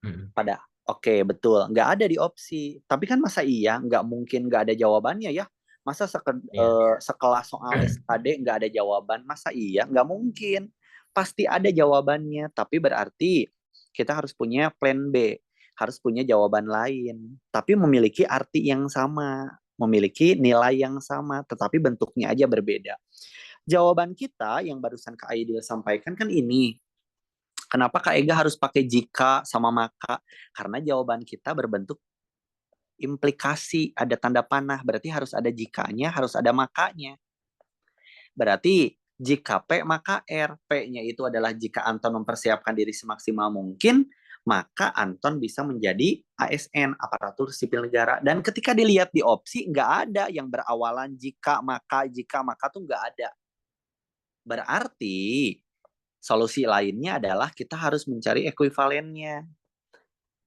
D: Mm.
A: Pada oke, betul, nggak ada di opsi. Tapi kan masa iya nggak mungkin nggak ada jawabannya ya? Masa
D: Iya.
A: sekelas soal SKD nggak ada jawaban? Masa iya? Nggak mungkin. Pasti ada jawabannya. Tapi berarti kita harus punya plan B, harus punya jawaban lain. Tapi memiliki arti yang sama, memiliki nilai yang sama, tetapi bentuknya aja berbeda. Jawaban kita yang barusan Kak Aidil sampaikan kan ini. Kenapa Kak Ega harus pakai jika sama maka? Karena jawaban kita berbentuk implikasi, ada tanda panah, berarti harus ada jikanya, harus ada makanya. Berarti jika P maka R. P-nya itu adalah jika Anton mempersiapkan diri semaksimal mungkin, maka Anton bisa menjadi ASN, aparatur sipil negara. Dan ketika dilihat di opsi, nggak ada yang berawalan jika maka tuh nggak ada. Berarti solusi lainnya adalah kita harus mencari ekuivalennya.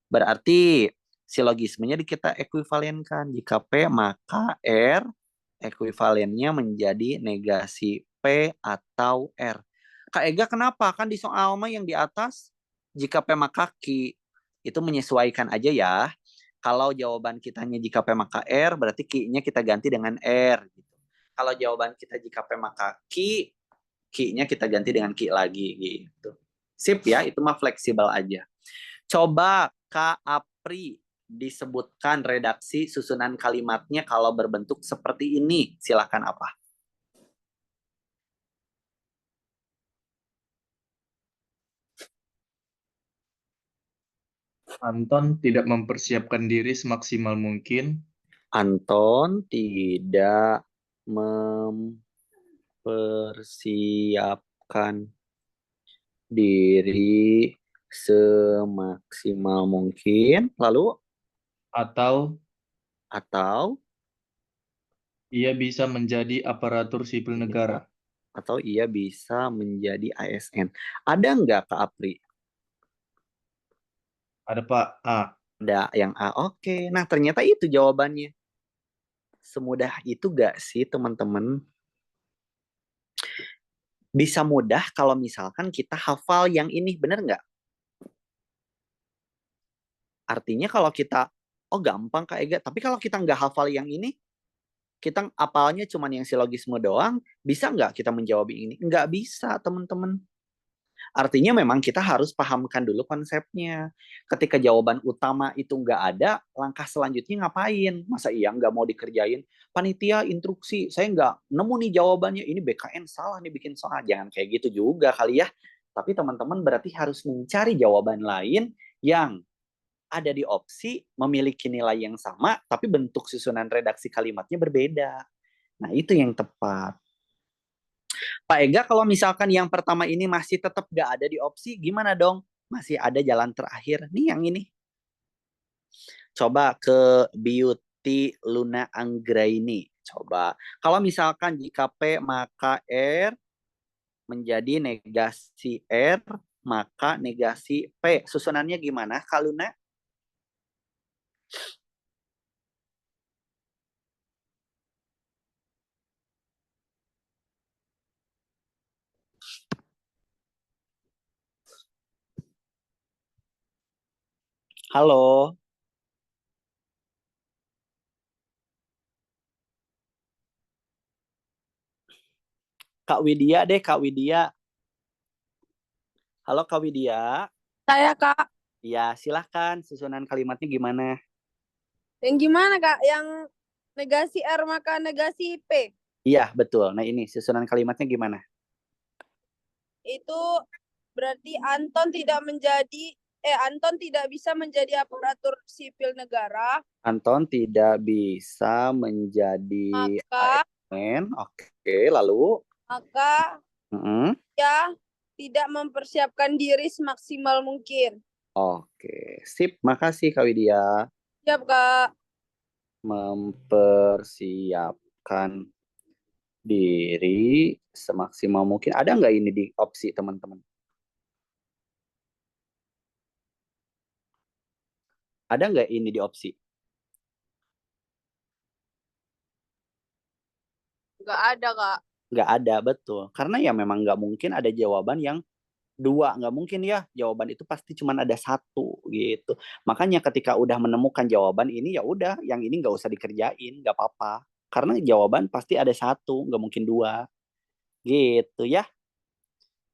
A: Berarti silogismenya kita ekuivalenkan. Jika P maka R ekuivalennya menjadi negasi P atau R. Kak Ega kenapa? Kan di soal mah yang di atas jika P maka Q. Itu menyesuaikan aja ya. Kalau jawaban kitanya jika P maka R, berarti Q-nya kita ganti dengan R. Gitu. Kalau jawaban kita jika P maka Q, Q-nya kita ganti dengan Q lagi. Gitu. Sip ya, itu mah fleksibel aja. Coba Kak Apri disebutkan redaksi susunan kalimatnya kalau berbentuk seperti ini. Silakan apa?
C: Anton tidak mempersiapkan diri semaksimal mungkin.
A: Anton tidak mempersiapkan diri semaksimal mungkin. Lalu
C: Atau
A: atau
C: ia bisa menjadi aparatur sipil negara.
A: atau ia bisa menjadi ASN. Ada nggak Kak Apri?
C: Ada Pak A.
A: Ada yang A. Oke. Nah, ternyata itu jawabannya. Semudah itu gak sih teman-teman? Bisa mudah kalau misalkan kita hafal yang ini, bener nggak? Artinya kalau kita, oh gampang Kak Ega, tapi kalau kita nggak hafal yang ini, kita apalnya cuma yang silogisme doang, bisa nggak kita menjawab ini? Nggak bisa teman-teman. Artinya memang kita harus pahamkan dulu konsepnya. Ketika jawaban utama itu nggak ada, langkah selanjutnya ngapain? Masa iya nggak mau dikerjain? Panitia instruksi, saya nggak nemu nih jawabannya. Ini BKN salah nih bikin soal. Jangan kayak gitu juga kali ya. Tapi teman-teman berarti harus mencari jawaban lain yang ada di opsi memiliki nilai yang sama, tapi bentuk susunan redaksi kalimatnya berbeda. Nah, itu yang tepat. Pak Ega, kalau misalkan yang pertama ini masih tetap nggak ada di opsi, gimana dong? Masih ada jalan terakhir. Nih yang ini. Coba ke Beauty Luna Anggraini. Coba. Kalau misalkan jika P maka R menjadi negasi R, maka negasi P. Susunannya gimana, Kak Luna? Halo, Kak Widya deh, Kak Widya. Halo Kak Widya.
E: Saya Kak,
A: Ya, silahkan susunan kalimatnya gimana?
E: yang gimana Kak? Yang negasi R maka negasi P.
A: Iya, betul. Nah ini susunan kalimatnya gimana?
E: Itu Berarti Anton tidak bisa menjadi aparatur sipil negara.
A: Anton tidak bisa menjadi
E: Maka
A: ASN. Oke, lalu Mm-mm.
E: dia tidak mempersiapkan diri semaksimal mungkin.
A: Oke, sip. Makasih Kak Widya.
E: Siap, Kak.
A: Mempersiapkan diri semaksimal mungkin. Ada nggak ini di opsi teman-teman? Ada nggak ini di opsi?
E: Nggak ada, Kak.
A: Nggak ada, betul. Karena ya memang nggak mungkin ada jawaban yang dua. Nggak mungkin ya, jawaban itu pasti cuma ada satu gitu. Makanya ketika udah menemukan jawaban ini, ya udah, yang ini nggak usah dikerjain, nggak apa-apa. Karena jawaban pasti ada satu, nggak mungkin dua. Gitu ya.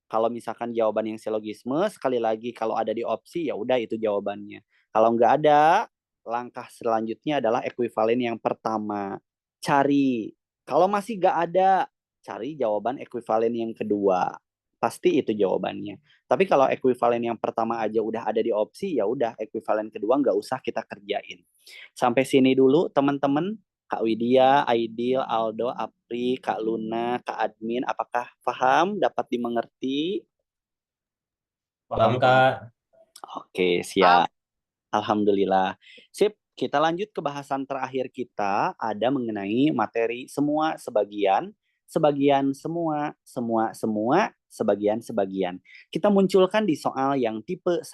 A: Kalau misalkan jawaban yang silogisme, sekali lagi kalau ada di opsi, ya udah itu jawabannya. Kalau nggak ada, langkah selanjutnya adalah ekuivalen yang pertama. Cari. Kalau masih nggak ada, cari jawaban ekuivalen yang kedua. Pasti itu jawabannya. Tapi kalau ekuivalen yang pertama aja udah ada di opsi, ya udah ekuivalen kedua nggak usah kita kerjain. Sampai sini dulu teman-teman. Kak Widya, Aidil, Aldo, Apri, Kak Luna, Kak Admin, apakah paham? Dapat dimengerti?
D: Paham, Kak.
A: Oke, siap. Alhamdulillah. Sip, kita lanjut ke bahasan terakhir kita, ada mengenai materi semua, sebagian, sebagian, semua, semua, sebagian, sebagian. Kita munculkan di soal yang tipe 1.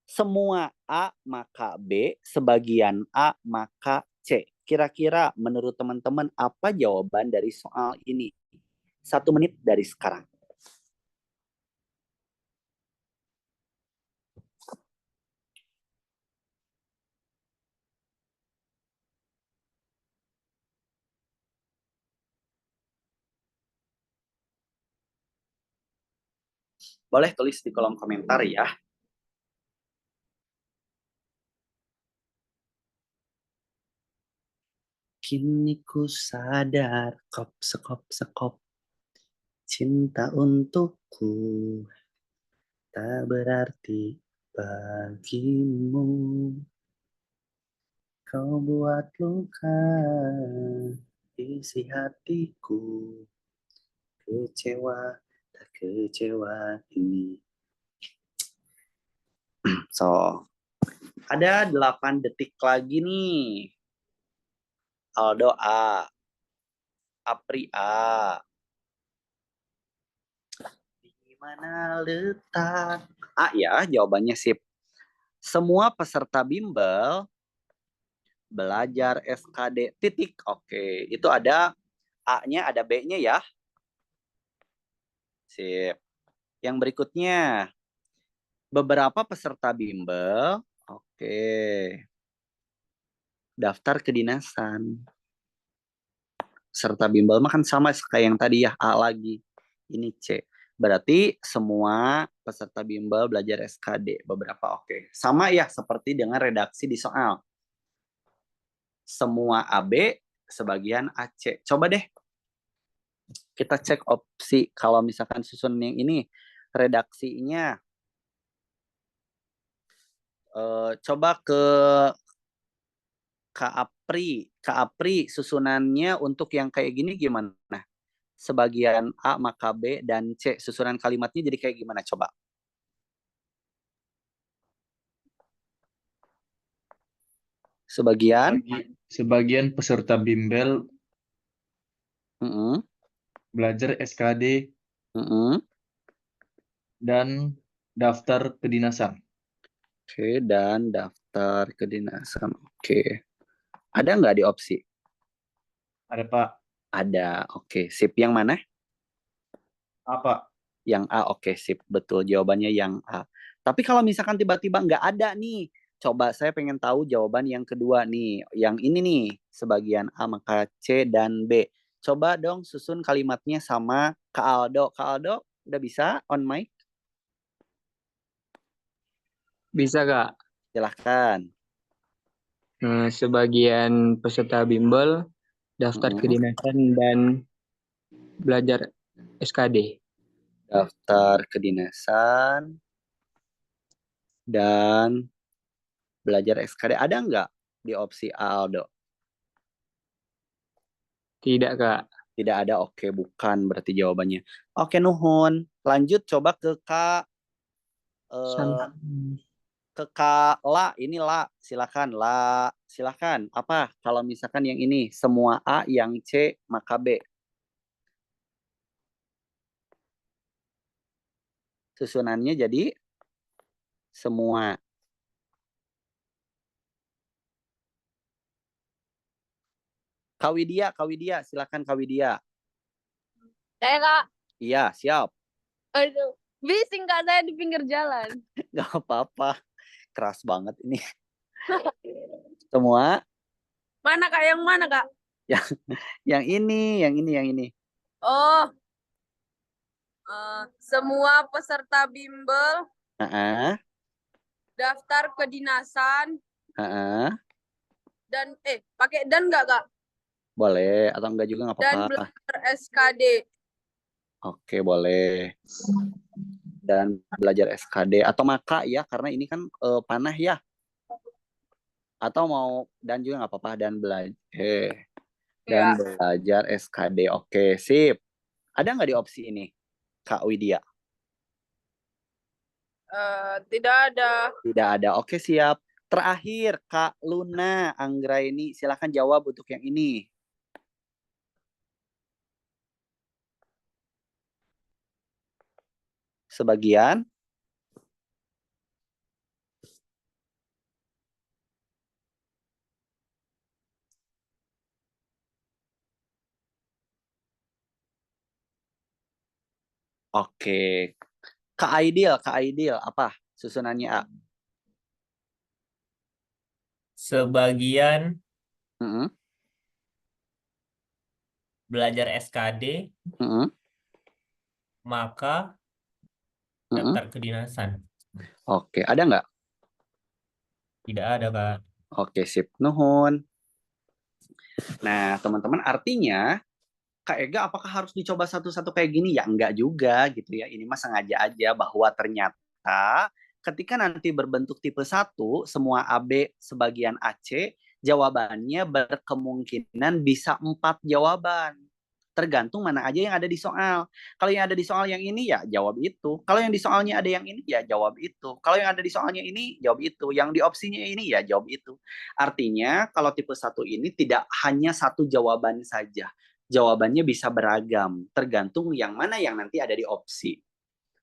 A: Semua A maka B, sebagian A maka C. Kira-kira menurut teman-teman apa jawaban dari soal ini? 1 menit dari sekarang. Boleh tulis di kolom komentar ya. Kini ku sadar, kop sekop sekop, cinta untukku tak berarti bagimu. Kau buat luka isi hatiku, kecewa tak kecewa ini. So, ada 8 detik lagi nih. Aldo A, Apri A. Di mana letak? A ya, jawabannya sip. Semua peserta bimbel belajar SKD titik. Oke, itu ada A-nya, ada B-nya ya. Sip. Yang berikutnya, beberapa peserta bimbel. Oke. Daftar kedinasan. Peserta bimbel mah kan sama kayak yang tadi ya, A lagi. Ini C. Berarti semua peserta bimbel belajar SKD. Beberapa oke. Sama ya seperti dengan redaksi di soal. Semua AB, sebagian AC. Coba deh kita cek opsi kalau misalkan susun yang ini redaksinya. Coba ke Kak Apri susunannya untuk yang kayak gini gimana? Sebagian A maka B dan C, susunan kalimatnya jadi kayak gimana coba?
C: Sebagian peserta bimbel belajar SKD dan daftar kedinasan.
A: Oke, dan daftar kedinasan. Oke. Ada nggak di opsi?
C: Ada, Pak.
A: Ada. Oke, sip. Yang mana?
C: Apa?
A: Yang A. Oke, sip. Betul, jawabannya yang A. Tapi kalau misalkan tiba-tiba nggak ada nih, coba saya pengen tahu jawaban yang kedua nih. Yang ini nih, sebagian A maka C dan B. Coba dong susun kalimatnya sama Kak Aldo. Kak Aldo, udah bisa on mic?
F: Bisa, Kak.
A: Silahkan.
F: Sebagian peserta bimbel daftar kedinasan dan belajar SKD.
A: daftar kedinasan, dan belajar SKD. Ada nggak di opsi A, Aldo?
F: Tidak, Kak.
A: Tidak ada, oke, bukan berarti jawabannya. Oke, nuhun. Lanjut coba ke Kak
F: San-
A: Kak La, ini La, silakan La, silakan. Apa kalau misalkan yang ini semua A, yang C maka B. Susunannya jadi semua. Kak Widya, silakan Kak Widya.
E: Saya Kak.
A: Iya, siap.
E: Aduh. Bising Kak, saya di pinggir jalan.
A: Gak apa-apa. Keras banget ini. Semua.
E: Mana Kak? Yang mana Kak?
A: Yang ini.
E: Oh, semua peserta bimbel
A: Heeh,
E: daftar kedinasan
A: heeh.
E: dan pakai dan nggak Kak?
A: Boleh atau enggak juga nggak
E: Dan
A: apa-apa.
E: belajar SKD.
A: Oke, boleh. Dan belajar SKD atau maka ya, karena ini kan panah ya. Atau mau dan juga nggak apa-apa, dan belajar dan
E: Ya.
A: belajar SKD. Oke, sip. Ada nggak di opsi ini, Kak Widya?
E: Tidak ada.
A: Tidak ada. Oke, siap. Terakhir, Kak Luna Anggraini, silakan jawab untuk yang ini. Sebagian. Oke. Kak Aidil, apa susunannya A?
D: Sebagian
A: Mm-mm,
D: belajar SKD,
A: mm-mm,
D: maka
A: mm-mm.
D: daftar kedinasan.
A: Oke, ada nggak?
D: Tidak ada, Kak.
A: Oke, sip. Nuhun. Nah, teman-teman, artinya Kak Ega apakah harus dicoba satu-satu kayak gini? Ya enggak juga gitu ya. Ini mah sengaja aja bahwa ternyata ketika nanti berbentuk tipe 1, semua AB sebagian AC, jawabannya berkemungkinan bisa 4 jawaban. Tergantung mana aja yang ada di soal. Kalau yang ada di soal yang ini ya jawab itu. Kalau yang di soalnya ada yang ini ya jawab itu. Kalau yang ada di soalnya ini jawab itu. Yang di opsinya ini ya jawab itu. Artinya kalau tipe 1 ini tidak hanya satu jawaban saja. Jawabannya bisa beragam, tergantung yang mana yang nanti ada di opsi.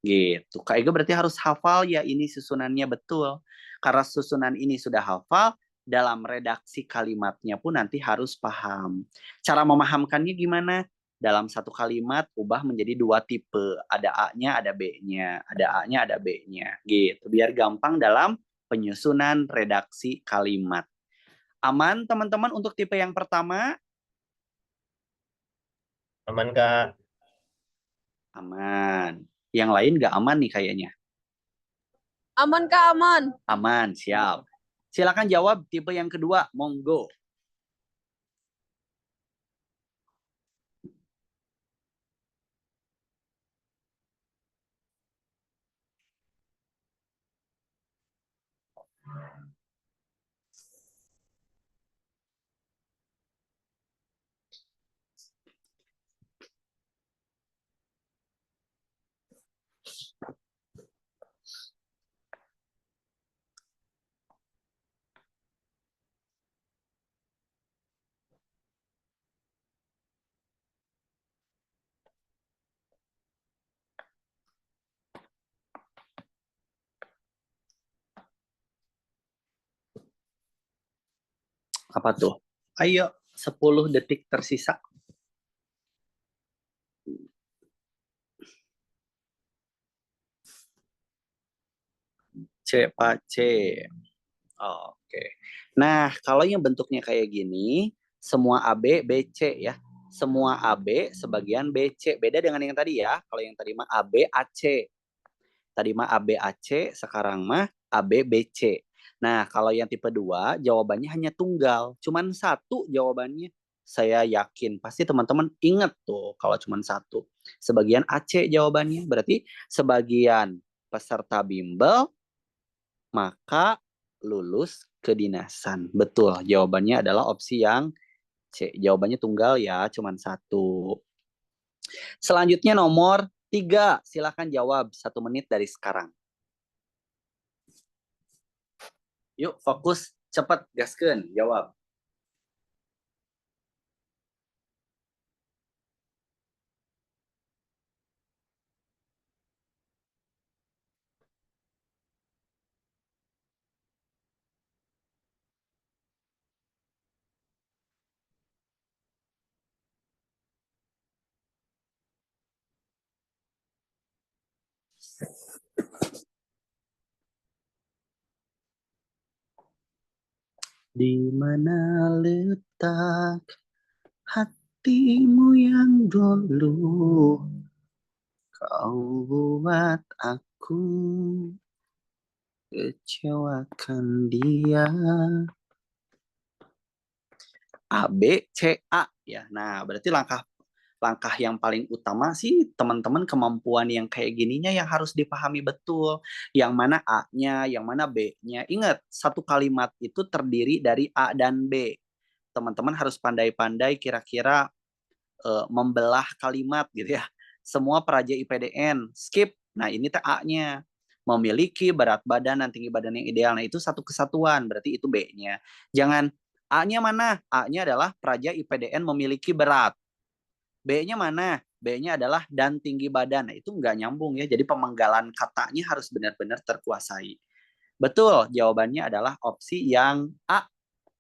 A: Gitu. Kak Ega berarti harus hafal ya ini susunannya betul. Karena susunan ini sudah hafal, dalam redaksi kalimatnya pun nanti harus paham. Cara memahamkannya gimana? Dalam satu kalimat ubah menjadi 2 tipe. Ada A-nya, ada B-nya. Ada A-nya, ada B-nya. Gitu. Biar gampang dalam penyusunan redaksi kalimat. Aman teman-teman untuk tipe yang pertama?
D: Aman, Kak.
A: Aman. Yang lain nggak aman nih kayaknya.
E: Aman Kak, aman.
A: Aman, siap. Silakan jawab tipe yang kedua, monggo. Apa tuh? Ayo, 10 detik tersisa. C, Pak C. Oke. Nah, kalau yang bentuknya kayak gini, semua AB, BC ya. Semua AB sebagian BC. Beda dengan yang tadi ya. Kalau yang tadi mah AB, AC. Tadi mah AB, AC. Sekarang mah AB, BC. Nah, kalau yang tipe 2, jawabannya hanya tunggal. Cuman satu jawabannya. Saya yakin pasti teman-teman ingat tuh kalau cuma satu. Sebagian AC jawabannya. Berarti sebagian peserta bimbel maka lulus kedinasan. Betul, jawabannya adalah opsi yang C. Jawabannya tunggal ya, cuma satu. Selanjutnya nomor 3. Silakan jawab 1 menit dari sekarang. Yuk fokus, cepat, gaskeun, jawab. Di mana letak hatimu yang dulu kau buat aku kecewakan dia. A, B, C, A ya. Nah, berarti langkah yang paling utama sih teman-teman kemampuan yang kayak gininya yang harus dipahami betul. Yang mana A-nya, yang mana B-nya. Ingat, satu kalimat itu terdiri dari A dan B. Teman-teman harus pandai-pandai kira-kira membelah kalimat gitu ya. Semua peraja IPDN, skip. Nah, ini teh A-nya. Memiliki berat badan dan tinggi badan yang ideal. Nah, itu satu kesatuan, berarti itu B-nya. Jangan A-nya mana? A-nya adalah peraja IPDN memiliki berat. B-nya mana? B-nya adalah dan tinggi badan. Nah, itu nggak nyambung ya. Jadi pemenggalan katanya harus benar-benar terkuasai. Betul, jawabannya adalah opsi yang A.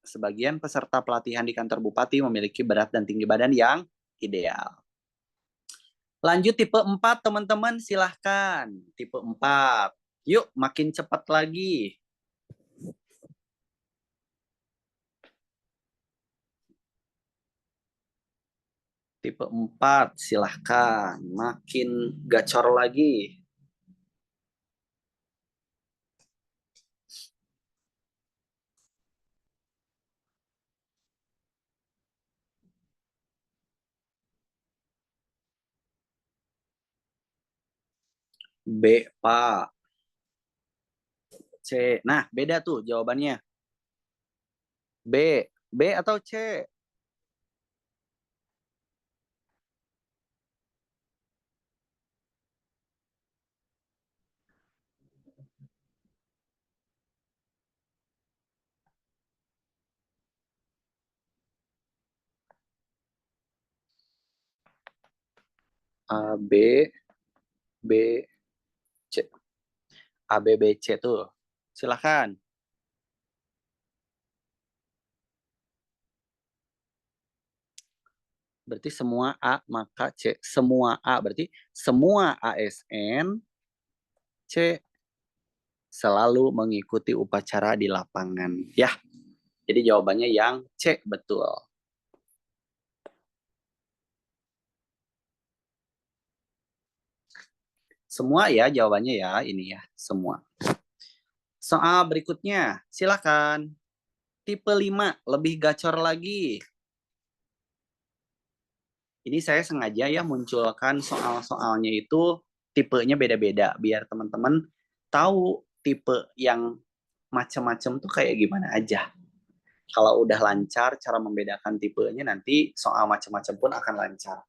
A: Sebagian peserta pelatihan di kantor bupati memiliki berat dan tinggi badan yang ideal. Lanjut tipe 4, teman-teman, silahkan. Tipe 4. Yuk, makin cepat lagi. Tipe 4, silahkan. Makin gacor lagi. B, Pak. C. Nah, beda tuh jawabannya. B. B atau C? A, B, B, C. A, B, B, C tuh. Silahkan. Berarti semua A maka C. Semua A berarti semua ASN C selalu mengikuti upacara di lapangan. Ya, jadi jawabannya yang C, betul. Semua ya jawabannya ya, ini ya, semua. Soal berikutnya, silakan. Tipe 5, lebih gacor lagi. Ini saya sengaja ya munculkan soal-soalnya itu tipenya beda-beda biar teman-teman tahu tipe yang macam-macam tuh kayak gimana aja. Kalau udah lancar cara membedakan tipenya, nanti soal macam-macam pun akan lancar.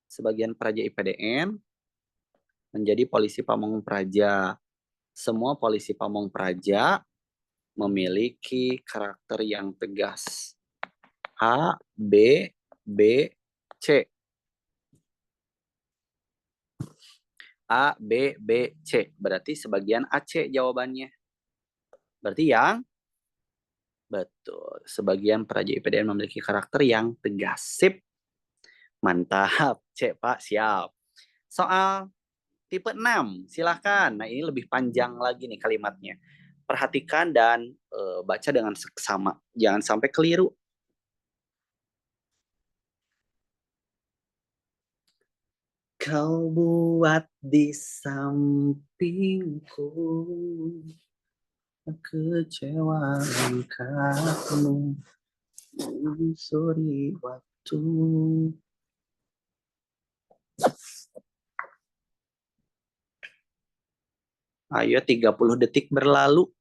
A: Sebagian peraja IPDN menjadi polisi pamong praja. Semua polisi pamong praja memiliki karakter yang tegas. A, B, B, C. A, B, B, C. Berarti sebagian AC jawabannya. Berarti yang betul. Sebagian peraja IPDN memiliki karakter yang tegas. Sip. Mantap. C, Pak. Siap. Soal Tipe 6, silahkan. Nah, ini lebih panjang lagi nih kalimatnya. Perhatikan dan baca dengan seksama. Jangan sampai keliru. Kau buat di sampingku kekecewaan kamu menyusuri waktu. Ayo 30 detik berlalu.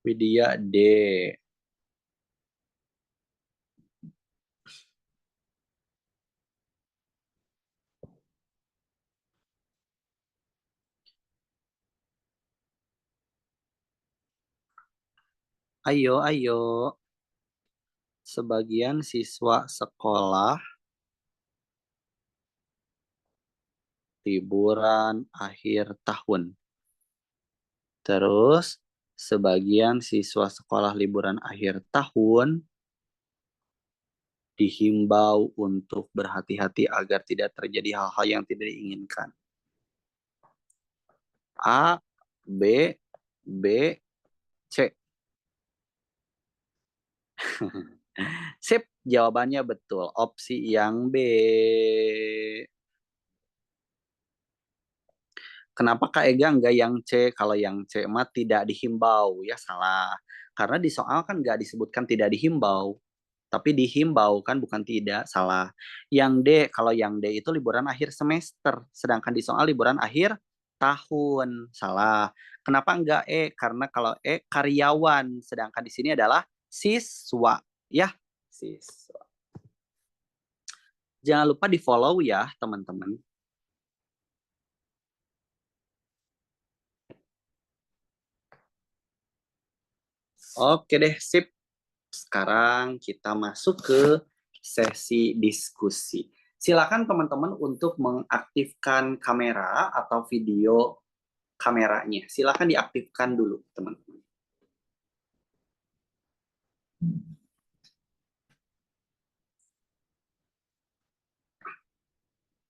A: Widya D. Ayo, ayo. Sebagian siswa sekolah liburan akhir tahun. Terus, sebagian siswa sekolah liburan akhir tahun dihimbau untuk berhati-hati agar tidak terjadi hal-hal yang tidak diinginkan. A, B, B, C. Sip, jawabannya betul. Opsi yang B. Kenapa Kak Ega enggak yang C? Kalau yang C mah tidak dihimbau, ya salah. Karena di soal kan enggak disebutkan tidak dihimbau. Tapi dihimbau kan bukan tidak, salah. Yang D, kalau yang D itu liburan akhir semester. Sedangkan di soal liburan akhir tahun, salah. Kenapa enggak E? Karena kalau E karyawan, sedangkan di sini adalah siswa. Ya, siswa. Jangan lupa di follow ya teman-teman. Oke deh, sip. Sekarang kita masuk ke sesi diskusi. Silakan teman-teman untuk mengaktifkan kamera atau video kameranya. Silakan diaktifkan dulu, teman-teman.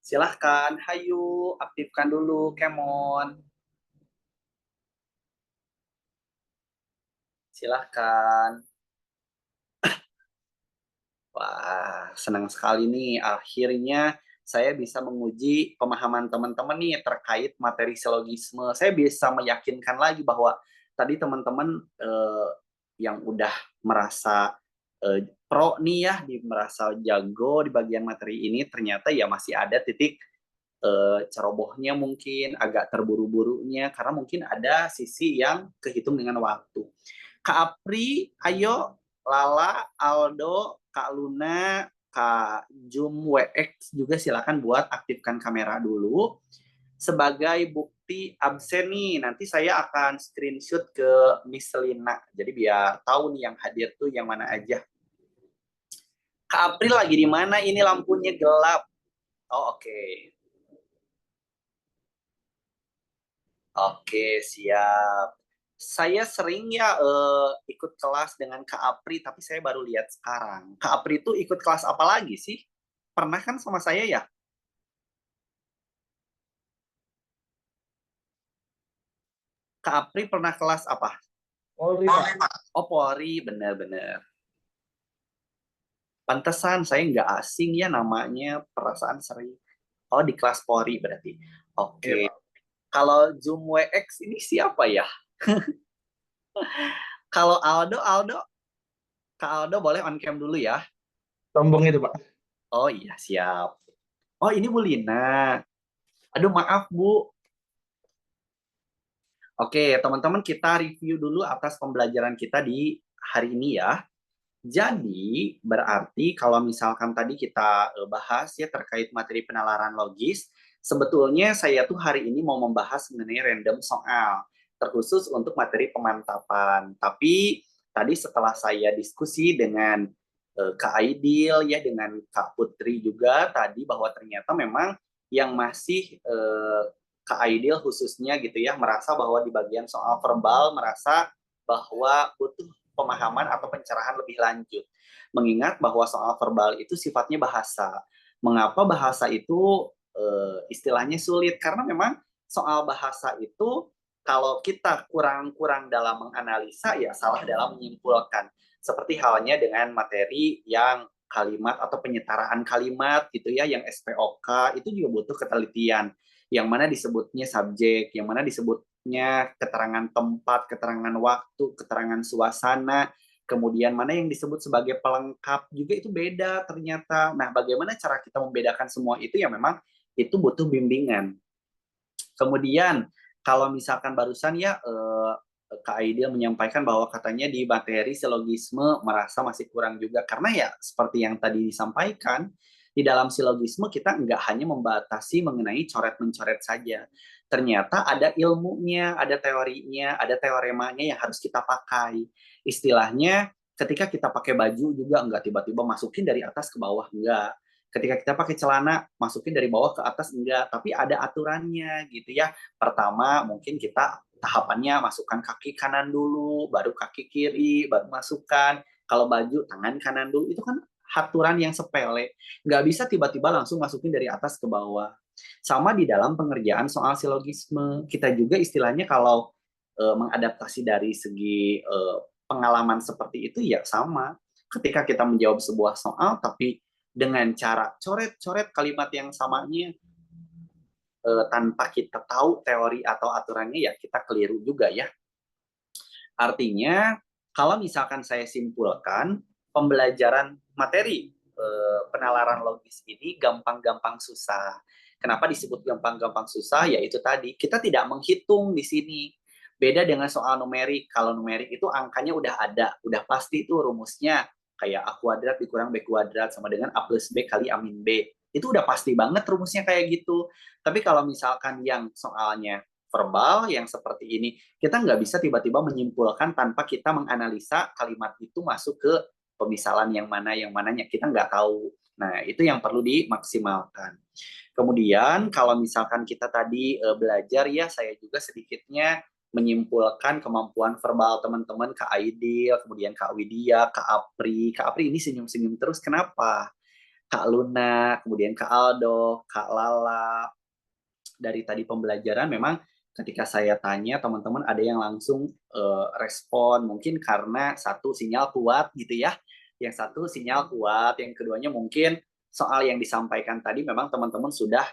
A: Silahkan, hayu, aktifkan dulu, Kemon. Silahkan. Wah, senang sekali nih. Akhirnya saya bisa menguji pemahaman teman-teman nih terkait materi silogisme. Saya bisa meyakinkan lagi bahwa tadi teman-teman yang udah merasa pro nih ya, merasa jago di bagian materi ini, ternyata ya masih ada titik cerobohnya mungkin, agak terburu-burunya, karena mungkin ada sisi yang kehitung dengan waktu. Kak Apri, ayo, Lala, Aldo, Kak Luna, Kak Jum WX juga silakan buat aktifkan kamera dulu. Sebagai bukti absen nih, nanti saya akan screenshot ke Miss Lina. Jadi biar tahu nih yang hadir tuh yang mana aja. Kak April lagi di mana? Ini lampunya gelap. Oh, oke. Oke, siap. Saya sering ya ikut kelas dengan Kak Apri, tapi saya baru lihat sekarang. Kak Apri itu ikut kelas apa lagi sih? Pernah kan sama saya ya? Kak Apri pernah kelas apa?
C: Polri, Pak.
A: Oh, Polri, benar-benar. Pantesan saya nggak asing ya namanya, perasaan sering. Oh, di kelas Polri berarti. Oke.
C: Iya, Pak.
A: Kalau Zoom WX ini siapa ya? Kalau Kak Aldo boleh on cam dulu ya.
C: Sombong itu, Pak.
A: Oh iya, siap. Oh, ini Bu Lina. Aduh, maaf Bu. Oke, teman-teman, kita review dulu atas pembelajaran kita di hari ini ya. Jadi, berarti kalau misalkan tadi kita bahas ya terkait materi penalaran logis, sebetulnya saya tuh hari ini mau membahas mengenai random soal, terkhusus untuk materi pemantapan. Tapi tadi setelah saya diskusi dengan Kak Aidil ya, dengan Kak Putri juga tadi, bahwa ternyata memang yang masih Kak Aidil khususnya gitu ya, merasa bahwa di bagian soal verbal merasa bahwa butuh pemahaman atau pencerahan lebih lanjut. Mengingat bahwa soal verbal itu sifatnya bahasa. Mengapa bahasa itu istilahnya sulit? Karena memang soal bahasa itu kalau kita kurang dalam menganalisa ya salah dalam menyimpulkan. Seperti halnya dengan materi yang kalimat atau penyetaraan kalimat gitu ya, yang SPOK itu juga butuh ketelitian. Yang mana disebutnya subjek, yang mana disebutnya keterangan tempat, keterangan waktu, keterangan suasana, kemudian mana yang disebut sebagai pelengkap juga itu beda ternyata. Nah, bagaimana cara kita membedakan semua itu ya memang itu butuh bimbingan. Kemudian kalau misalkan barusan ya Kak Aidil menyampaikan bahwa katanya di materi silogisme merasa masih kurang juga karena ya seperti yang tadi disampaikan di dalam silogisme kita nggak hanya membatasi mengenai coret-mencoret saja. Ternyata ada ilmunya, ada teorinya, ada teoremanya yang harus kita pakai. Istilahnya ketika kita pakai baju juga nggak tiba-tiba masukin dari atas ke bawah, enggak. Ketika kita pakai celana masukin dari bawah ke atas enggak, tapi ada aturannya gitu ya. Pertama mungkin kita tahapannya masukkan kaki kanan dulu, baru kaki kiri, baru masukkan. Kalau baju tangan kanan dulu, itu kan aturan yang sepele. Nggak bisa tiba-tiba langsung masukin dari atas ke bawah. Sama di dalam pengerjaan soal silogisme. Kita juga istilahnya kalau mengadaptasi dari segi pengalaman seperti itu ya sama. Ketika kita menjawab sebuah soal, tapi dengan cara coret-coret kalimat yang samanya, tanpa kita tahu teori atau aturannya ya kita keliru juga ya. Artinya kalau misalkan saya simpulkan pembelajaran materi penalaran logis ini gampang-gampang susah. Kenapa disebut gampang-gampang susah? Ya itu tadi kita tidak menghitung di sini. Beda dengan soal numerik. Kalau numerik itu angkanya udah ada, udah pasti itu rumusnya kayak A kuadrat dikurang B kuadrat sama dengan A plus B kali A min B. Itu udah pasti banget rumusnya kayak gitu. Tapi kalau misalkan yang soalnya verbal, yang seperti ini, kita nggak bisa tiba-tiba menyimpulkan tanpa kita menganalisa kalimat itu masuk ke pemisalan yang mananya. Kita nggak tahu. Nah, itu yang perlu dimaksimalkan. Kemudian, kalau misalkan kita tadi belajar ya, saya juga sedikitnya menyimpulkan kemampuan verbal teman-teman Kak Aidil, kemudian Kak Widya, Kak Apri. Kak Apri ini senyum-senyum terus, kenapa? Kak Luna, kemudian Kak Aldo, Kak Lala. Dari tadi pembelajaran memang ketika saya tanya teman-teman ada yang langsung respon, mungkin karena satu sinyal kuat gitu ya, yang satu sinyal kuat, yang keduanya mungkin soal yang disampaikan tadi memang teman-teman sudah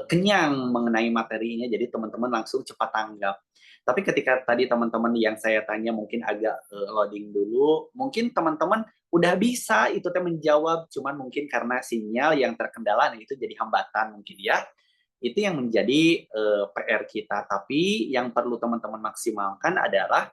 A: kenyang mengenai materinya, jadi teman-teman langsung cepat tanggap. Tapi ketika tadi teman-teman yang saya tanya mungkin agak loading dulu, mungkin teman-teman udah bisa itu teh menjawab, cuman mungkin karena sinyal yang terkendala, nah itu jadi hambatan mungkin ya. Itu yang menjadi PR kita. Tapi yang perlu teman-teman maksimalkan adalah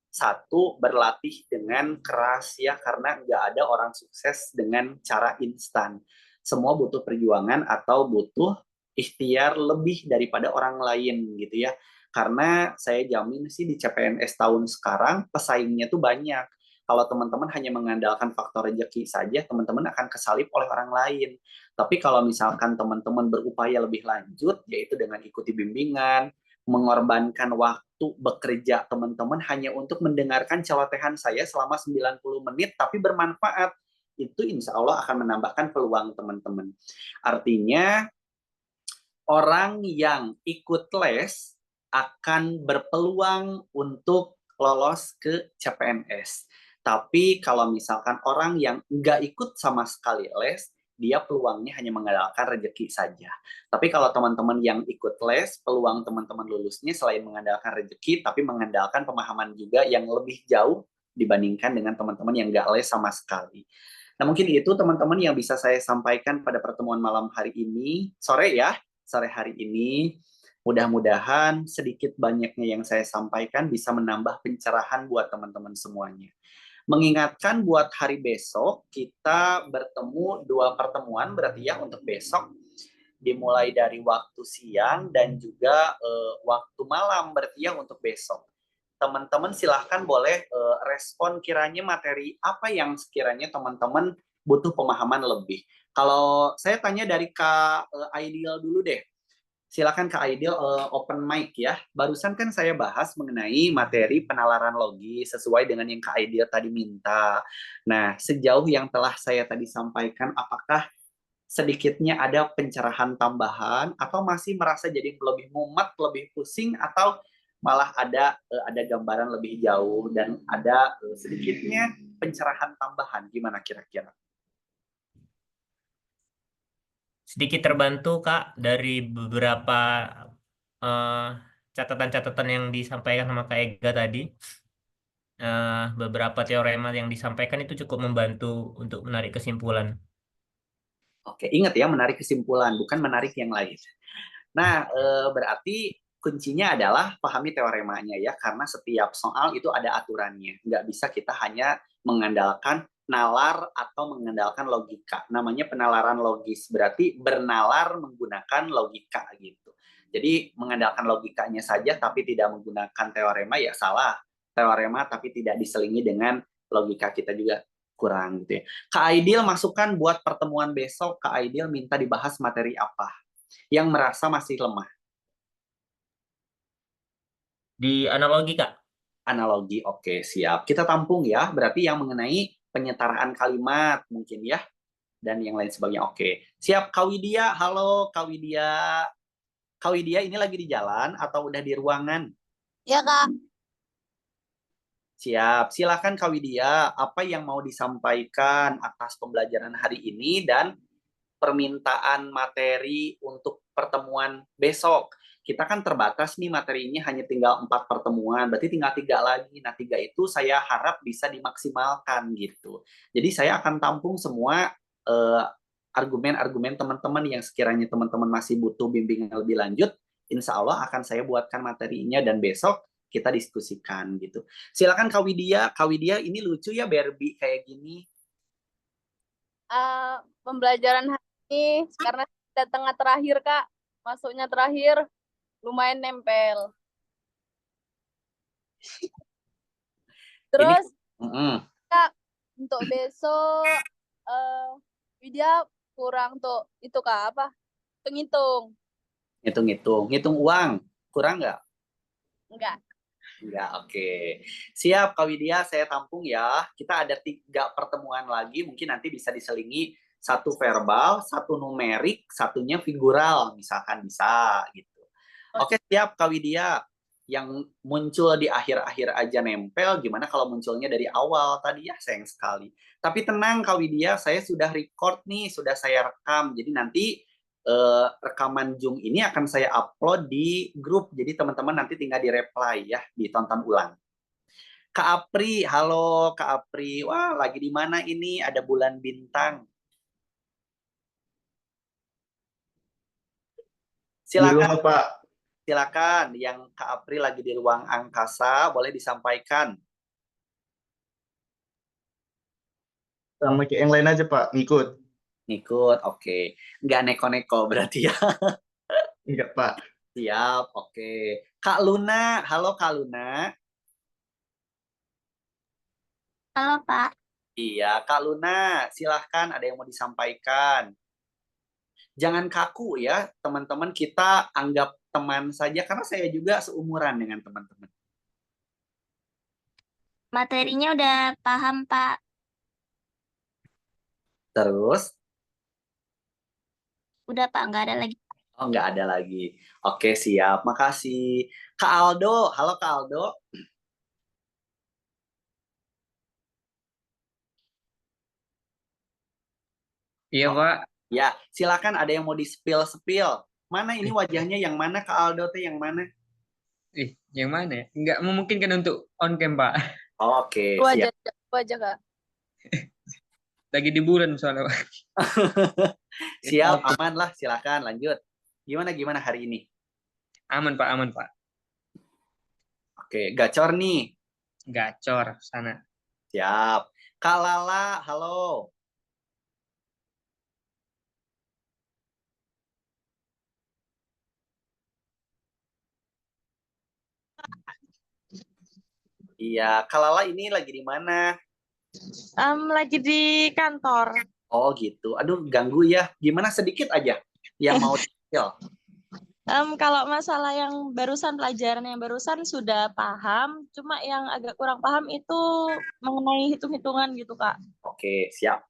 A: satu, berlatih dengan keras ya, karena nggak ada orang sukses dengan cara instan. Semua butuh perjuangan atau butuh ikhtiar lebih daripada orang lain gitu ya. Karena saya jamin sih di CPNS tahun sekarang pesaingnya tuh banyak. Kalau teman-teman hanya mengandalkan faktor rezeki saja, teman-teman akan kesalip oleh orang lain. Tapi kalau misalkan teman-teman berupaya lebih lanjut, yaitu dengan ikuti bimbingan, mengorbankan waktu bekerja teman-teman hanya untuk mendengarkan celotehan saya selama 90 menit, tapi bermanfaat, itu insya Allah akan menambahkan peluang teman-teman. Artinya, orang yang ikut les akan berpeluang untuk lolos ke CPNS. Tapi kalau misalkan orang yang nggak ikut sama sekali les, dia peluangnya hanya mengandalkan rezeki saja. Tapi kalau teman-teman yang ikut les, peluang teman-teman lulusnya selain mengandalkan rezeki, tapi mengandalkan pemahaman juga yang lebih jauh dibandingkan dengan teman-teman yang nggak les sama sekali. Nah mungkin itu teman-teman yang bisa saya sampaikan pada pertemuan malam hari ini, sore hari ini. Mudah-mudahan sedikit banyaknya yang saya sampaikan bisa menambah pencerahan buat teman-teman semuanya. Mengingatkan buat hari besok, kita bertemu 2 pertemuan, berarti ya untuk besok, dimulai dari waktu siang dan juga waktu malam, berarti ya untuk besok. Teman-teman silahkan boleh respon kiranya materi apa yang sekiranya teman-teman butuh pemahaman lebih. Kalau saya tanya dari Kak Aidil dulu deh, Silakan Kak Aidil open mic ya. Barusan kan saya bahas mengenai materi penalaran logis sesuai dengan yang Kak Aidil tadi minta. Nah, sejauh yang telah saya tadi sampaikan, apakah sedikitnya ada pencerahan tambahan atau masih merasa jadi lebih mumet, lebih pusing, atau malah ada gambaran lebih jauh dan ada sedikitnya pencerahan tambahan? Gimana kira-kira?
D: Sedikit terbantu Kak dari beberapa eh, catatan-catatan yang disampaikan sama Kak Ega tadi. Beberapa teorema yang disampaikan itu cukup membantu untuk menarik kesimpulan.
A: Oke, ingat ya, menarik kesimpulan, bukan menarik yang lain. Nah, berarti kuncinya adalah pahami teoremanya ya, karena setiap soal itu ada aturannya. Nggak bisa kita hanya mengandalkan nalar atau mengandalkan logika. Namanya penalaran logis, berarti bernalar menggunakan logika gitu. Jadi mengandalkan logikanya saja tapi tidak menggunakan teorema ya salah. Teorema tapi tidak diselingi dengan logika, kita juga kurang gitu ya. Kak Aidil, masukan buat pertemuan besok, Kak Aidil minta dibahas materi apa yang merasa masih lemah?
D: Di analogi Kak,
A: Analogi, oke, siap. Kita tampung ya, berarti yang mengenai penyetaraan kalimat mungkin ya, dan yang lain sebagainya. Oke, siap. Kak Widya, halo Kak Widya. Kak Widya ini lagi di jalan atau udah di ruangan?
E: Ya, Kak.
A: Siap, silakan Kak Widya, apa yang mau disampaikan atas pembelajaran hari ini dan permintaan materi untuk pertemuan besok? Kita kan terbatas nih materinya, hanya tinggal 4 pertemuan, berarti tinggal 3 lagi. Nah, 3 itu saya harap bisa dimaksimalkan gitu. Jadi saya akan tampung semua argumen-argumen teman-teman yang sekiranya teman-teman masih butuh bimbingan lebih lanjut, insya Allah akan saya buatkan materinya dan besok kita diskusikan gitu. Silakan Kak Widya. Kak Widya, ini lucu ya Barbie kayak gini.
E: Pembelajaran hari ini karena sudah tengah terakhir, Kak. Masuknya terakhir lumayan nempel. Terus Kak, untuk besok Widya kurang tuh itu Kak apa? Hitung-hitung.
A: Ngitung uang. Kurang nggak?
E: Enggak.
A: Enggak, oke. Siap, Kak Widya, saya tampung ya. Kita ada 3 pertemuan lagi, mungkin nanti bisa diselingi 1 verbal, 1 numerik, 1-nya figural, misalkan bisa gitu. Oke, siap Kak Widya. Yang muncul di akhir-akhir aja nempel, gimana kalau munculnya dari awal tadi ya, sayang sekali. Tapi tenang Kak Widya, saya sudah record nih, sudah saya rekam. Jadi nanti rekaman Zoom ini akan saya upload di grup. Jadi teman-teman nanti tinggal di-reply ya, ditonton ulang. Kak Apri, halo Kak Apri. Wah, lagi di mana ini? Ada bulan bintang. Silakan,
C: Pak.
A: silakan. Yang Kak Apri lagi di ruang angkasa, boleh disampaikan.
C: Sama kayak yang lain aja, Pak. Ngikut.
A: Ngikut, oke. Nggak neko-neko berarti ya.
C: Enggak, Pak.
A: Siap, oke. Kak Luna, halo Kak Luna.
B: Halo, Pak.
A: Iya, Kak Luna, silahkan ada yang mau disampaikan. Jangan kaku ya, teman-teman, kita anggap teman saja, karena saya juga seumuran dengan teman-teman.
B: Materinya udah paham, Pak.
A: Terus?
B: Udah, Pak. Nggak ada lagi.
A: Oh, nggak ada lagi. Oke, siap. Makasih. Kak Aldo, halo Kak Aldo.
F: Iya, Pak.
A: Ya, silakan ada yang mau di-spill. Mana ini wajahnya yang mana Kak Aldo teh yang mana?
F: Yang mana ya? Nggak memungkinkan untuk on cam, Pak.
A: Oke,
E: Wajah
A: siap.
E: wajah Kak.
F: Lagi di bulan soalnya, Pak.
A: Siap, aman lah, silakan lanjut. Gimana hari ini?
F: Aman, Pak. Aman, Pak.
A: Oke, gacor nih.
F: Gacor sana.
A: Siap. Kak Lala, halo. Iya, Kak Lala ini lagi di mana?
G: Lagi di kantor.
A: Oh gitu. Aduh, ganggu ya. Gimana sedikit aja yang mau detail?
G: Kalau masalah yang barusan, pelajaran yang barusan sudah paham, cuma yang agak kurang paham itu mengenai hitung-hitungan gitu, Kak.
A: Oke, siap.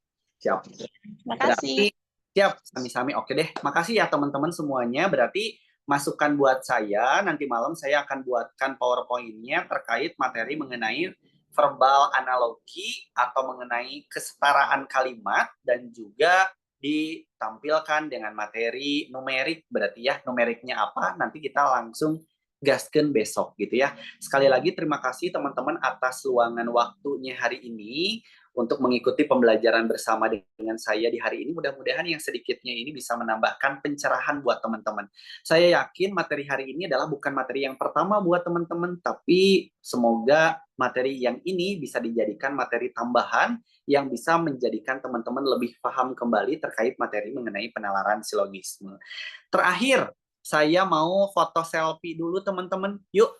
A: Siap.
G: Terima
A: Berarti
G: kasih.
A: siap, sami-sami. Oke deh, makasih ya teman-teman semuanya. Berarti masukan buat saya, nanti malam saya akan buatkan PowerPoint-nya terkait materi mengenai verbal analogi atau mengenai kesetaraan kalimat dan juga ditampilkan dengan materi numerik. Berarti ya, numeriknya apa, nanti kita langsung gaskan besok gitu ya. Sekali lagi terima kasih teman-teman atas luangan waktunya hari ini untuk mengikuti pembelajaran bersama dengan saya di hari ini. Mudah-mudahan yang sedikitnya ini bisa menambahkan pencerahan buat teman-teman. Saya yakin materi hari ini adalah bukan materi yang pertama buat teman-teman, tapi semoga materi yang ini bisa dijadikan materi tambahan yang bisa menjadikan teman-teman lebih paham kembali terkait materi mengenai penalaran silogisme. Terakhir, saya mau foto selfie dulu teman-teman. Yuk,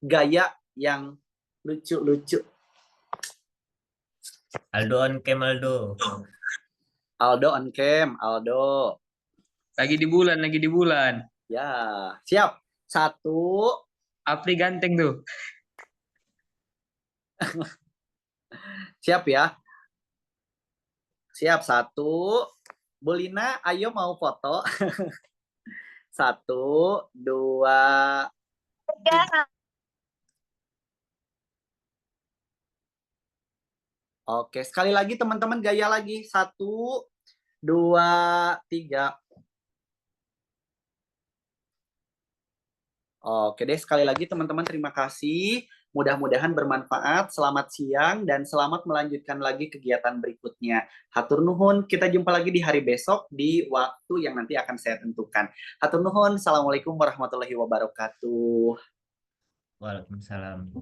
A: gaya yang lucu-lucu.
D: Aldo on cam Aldo.
A: Aldo on cam, Aldo.
F: Lagi di bulan.
A: Ya, siap. 1,
F: Apri ganteng tuh.
A: siap ya. Siap, 1. Bolina, ayo mau foto. 1, 2, 3. Oke, sekali lagi teman-teman gaya lagi. 1, 2, 3. Oke deh, sekali lagi teman-teman terima kasih. Mudah-mudahan bermanfaat. Selamat siang dan selamat melanjutkan lagi kegiatan berikutnya. Hatur nuhun, kita jumpa lagi di hari besok di waktu yang nanti akan saya tentukan. Hatur nuhun, Assalamualaikum warahmatullahi wabarakatuh.
D: Waalaikumsalam.